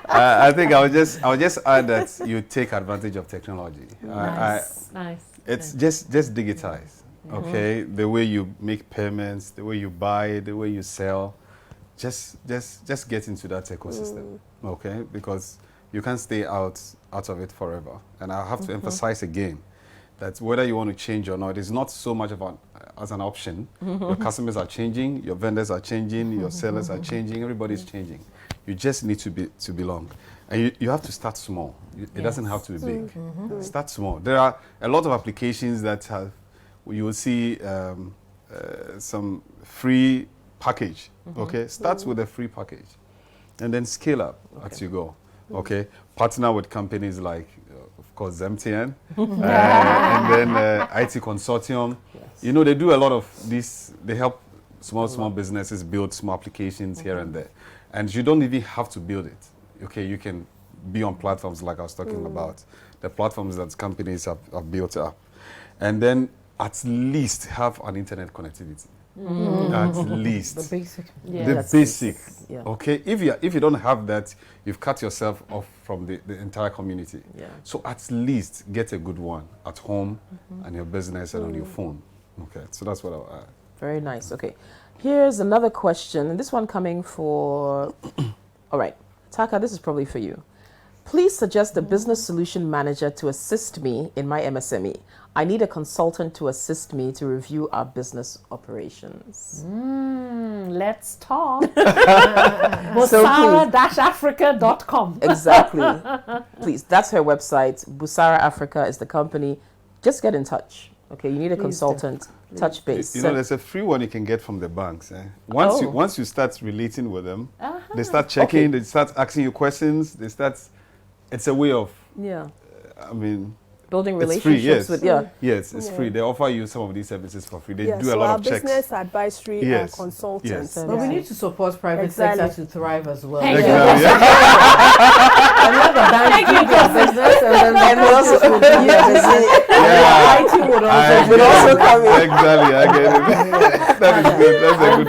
I think I'll just add that you take advantage of technology. Nice. It's just digitize. Okay, the way you make payments, the way you buy, the way you sell, just get into that ecosystem. Okay, because you can't stay out of it forever. And I have to emphasize again that whether you want to change or not, it's not so much of as an option. Your customers are changing, your vendors are changing, your sellers are changing, everybody's changing. You just need to belong. And you have to start small. It doesn't have to be big. Start small. There are a lot of applications that have, you will see some free package. Okay, start with a free package and then scale up as you go. Okay, partner with companies like, of course, MTN, and then IT Consortium. You know, they do a lot of this. They help small businesses build small applications here and there. And you don't even have to build it. Okay, you can be on platforms like I was talking about, the platforms that companies have built up. And then at least have an internet connectivity. At least. The basic. The basic. Okay, if you don't have that, you've cut yourself off from the entire community. So at least get a good one at home and your business and on your phone. Okay, so that's what I'll add. Very nice. Okay, here's another question, and this one coming for, all right, Taka, this is probably for you. Please suggest a business solution manager to assist me in my MSME. I need a consultant to assist me to review our business operations. Let's talk. Busara-africa.com. Exactly. Please, that's her website. Busara Africa is the company. Just get in touch. Okay, you need a consultant. Touch base. You know, there's a free one you can get from the banks. Once you start relating with them, they start checking, they start asking you questions, it's a way of, I mean, building it's free, relationships with Yes, it's free. They offer you some of these services for free. They do a so lot our of checks. business advisory consultants. Yes. But we need to support private sector to thrive as well. Thank Exactly. And let the banks do their business, and then the also will do their business. IT would also come in. Exactly, I get it. That is good. That's a good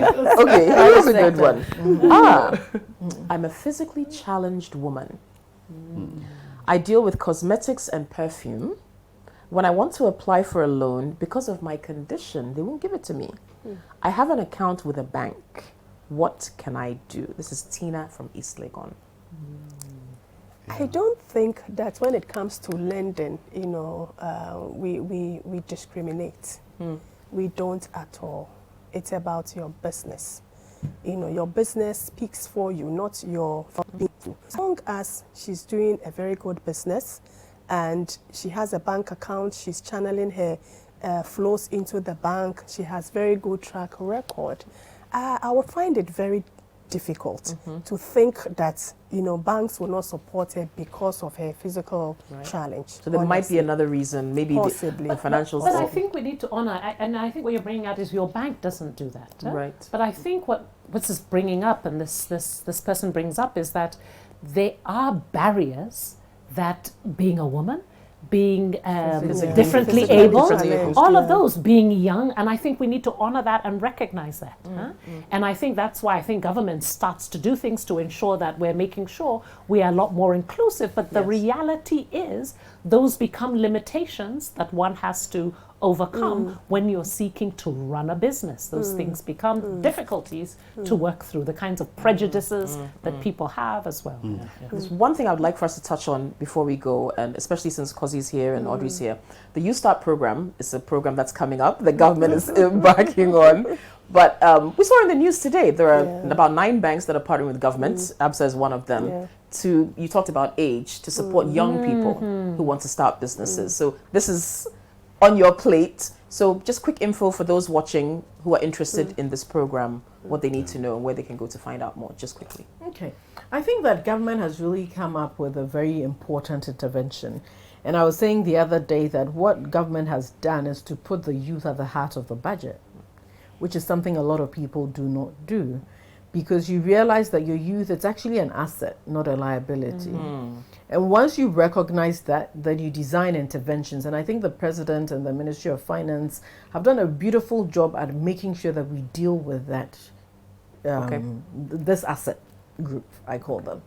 one. Okay, here's a good one. I'm a physically challenged woman. I deal with cosmetics and perfume. When I want to apply for a loan, because of my condition, they won't give it to me. I have an account with a bank. What can I do? This is Tina from East Legon. I don't think that when it comes to lending, we discriminate. We don't at all. It's about your business. Your business speaks for you, not your people. As long as she's doing a very good business and she has a bank account, she's channeling her flows into the bank, she has very good track record, I would find it very difficult to think that banks will not support her because of her physical challenge. So there might be another reason, maybe possibly the financial. But I think we need to honor, and I think what you're bringing out is your bank doesn't do that, right? But I think what this is bringing up, and this person brings up, is that there are barriers that being a woman, being differently able, all of those, being young, and I think we need to honor that and recognize that. And I think that's why I think government starts to do things to ensure that we're making sure we are a lot more inclusive, but the reality is those become limitations that one has to overcome when you're seeking to run a business. Those things become difficulties to work through, the kinds of prejudices that people have as well. There's one thing I would like for us to touch on before we go, and especially since Kozi's here and Audrey's here. The You Start program is a program that's coming up, the government is embarking on. But we saw in the news today, there are about 9 banks that are partnering with government. ABSA is one of them. You talked about age, to support young people who want to start businesses. So this is on your plate. So just quick info for those watching who are interested in this program, what they need to know and where they can go to find out more, just quickly. Okay. I think that government has really come up with a very important intervention. And I was saying the other day that what government has done is to put the youth at the heart of the budget, which is something a lot of people do not do, because you realize that your youth, it's actually an asset, not a liability. And once you recognize that, then you design interventions. And I think the President and the Ministry of Finance have done a beautiful job at making sure that we deal with that, this asset group, I call them.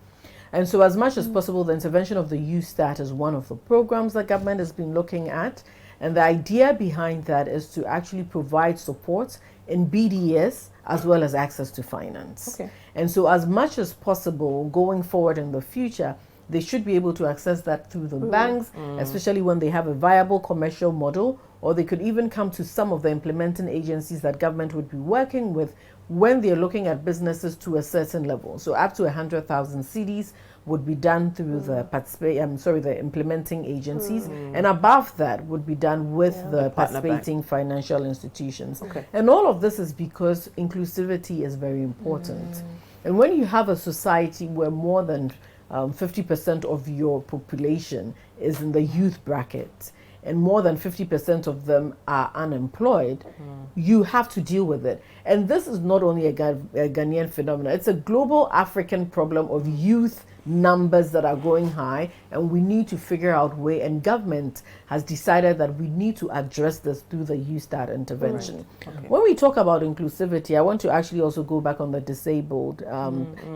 And so as much as possible, the intervention of the Youth Start is one of the programs that government has been looking at. And the idea behind that is to actually provide support in BDS as well as access to finance. And so as much as possible, going forward in the future, they should be able to access that through the banks, especially when they have a viable commercial model, or they could even come to some of the implementing agencies that government would be working with when they're looking at businesses to a certain level. So up to 100,000 cedis would be done through the implementing agencies, and above that would be done with the participating financial institutions. And all of this is because inclusivity is very important. And when you have a society where more than 50% of your population is in the youth bracket, and more than 50% of them are unemployed, you have to deal with it. And this is not only a Ghanaian phenomenon, it's a global African problem of youth numbers that are going high, and we need to figure out way, and government has decided that we need to address this through the Youth Start intervention. When we talk about inclusivity, I want to actually also go back on the disabled,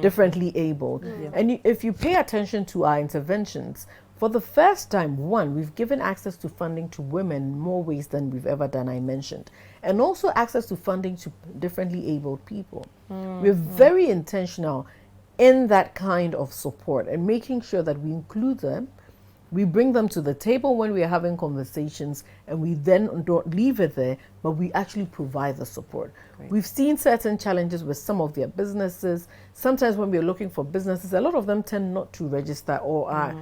differently abled. And if you pay attention to our interventions, for the first time, we've given access to funding to women in more ways than we've ever done, I mentioned. And also access to funding to differently abled people. We're very intentional in that kind of support and making sure that we include them, we bring them to the table when we are having conversations, and we then don't leave it there, but we actually provide the support. We've seen certain challenges with some of their businesses. Sometimes when we're looking for businesses, a lot of them tend not to register or are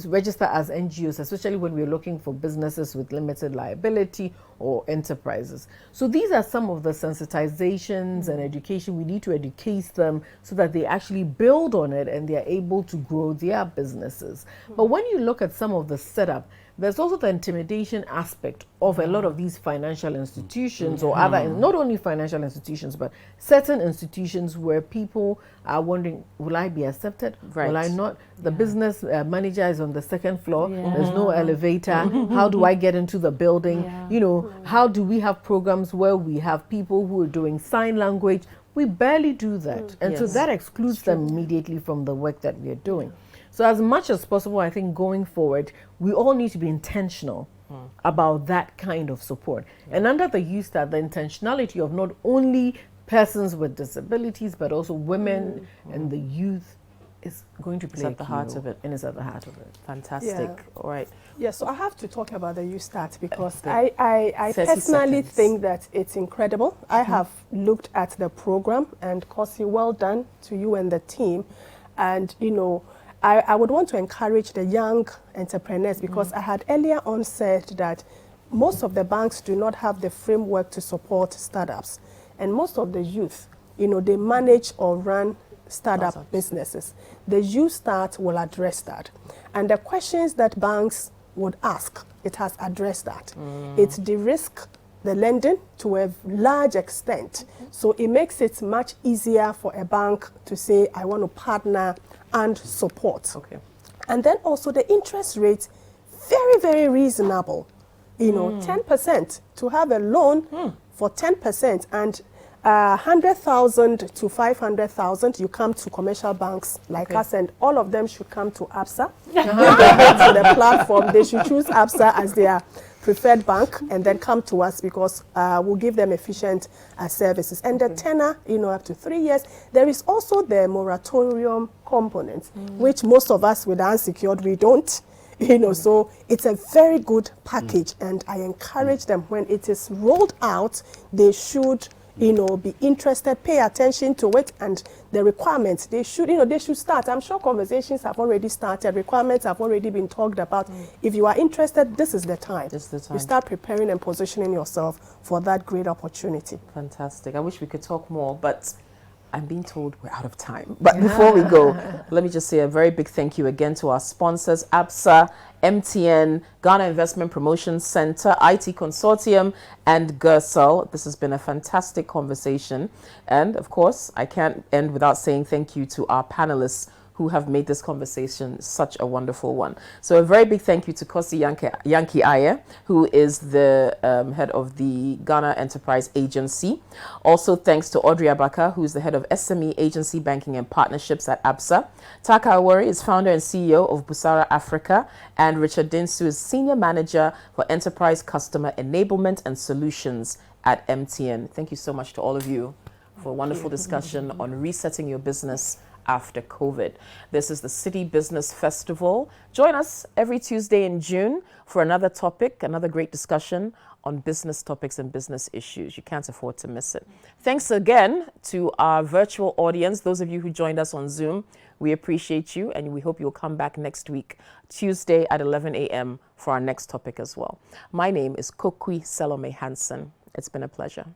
register as NGOs, especially when we're looking for businesses with limited liability or enterprises. So these are some of the sensitizations and education. We need to educate them so that they actually build on it and they're able to grow their businesses. But when you look at some of the setup, there's also the intimidation aspect of a lot of these financial institutions or other, not only financial institutions, but certain institutions where people are wondering, will I be accepted? Right. Will I not? The business manager is on the second floor. There's no elevator. How do I get into the building? You know, how do we have programs where we have people who are doing sign language? We barely do that. And so that excludes them immediately from the work that we are doing. So as much as possible, I think going forward, we all need to be intentional about that kind of support. And under the USTAT, the intentionality of not only persons with disabilities, but also women and the youth is going to play at the heart of it. And is at the heart of it. Fantastic. All right. Yeah, so I have to talk about the USTAT because I personally think that it's incredible. I have looked at the program, and Kosi, well done to you and the team. And, you know, I would want to encourage the young entrepreneurs because I had earlier on said that most of the banks do not have the framework to support startups. And most of the youth, you know, they manage or run startup businesses. The USTAT will address that. And the questions that banks would ask, it has addressed that. It de-risks the lending to a large extent. So it makes it much easier for a bank to say, I want to partner and support. Okay. And then also the interest rate, very, very reasonable. You know, 10% to have a loan for 10%, and 100,000 to 500,000, you come to commercial banks like us, and all of them should come to ABSA. They go to the platform, they should choose ABSA as their preferred bank and then come to us because we'll give them efficient services. And the tenor, you know, up to 3 years. There is also the moratorium component, which most of us with unsecured, we don't. You know, so it's a very good package, and I encourage them when it is rolled out, they should, you know, be interested, pay attention to it, and the requirements, they should, you know, they should start. I'm sure conversations have already started, requirements have already been talked about. If you are interested, this is the time. This is the time. You start preparing and positioning yourself for that great opportunity. Fantastic. I wish we could talk more, but I'm being told we're out of time. But before we go, let me just say a very big thank you again to our sponsors, ABSA, MTN, Ghana Investment Promotion Center, IT Consortium, and Gersel. This has been a fantastic conversation. And of course, I can't end without saying thank you to our panelists who have made this conversation such a wonderful one. So a very big thank you to Kosi Yankee Aye, who is the head of the Ghana Enterprise Agency. Also thanks to Audrey Abaka, who is the head of SME Agency Banking and Partnerships at ABSA. Taka Awori is founder and CEO of Busara Africa, and Richard Dinsu is Senior Manager for Enterprise Customer Enablement and Solutions at MTN. Thank you so much to all of you for a wonderful discussion on resetting your business after COVID. This is the Citi Business Festival. Join us every Tuesday in June for another topic, another great discussion on business topics and business issues. You can't afford to miss it. Thanks again to our virtual audience, those of you who joined us on Zoom. We appreciate you, and we hope you'll come back next week, Tuesday at 11 a.m. for our next topic as well. My name is Kokwi Salome Hansen. It's been a pleasure.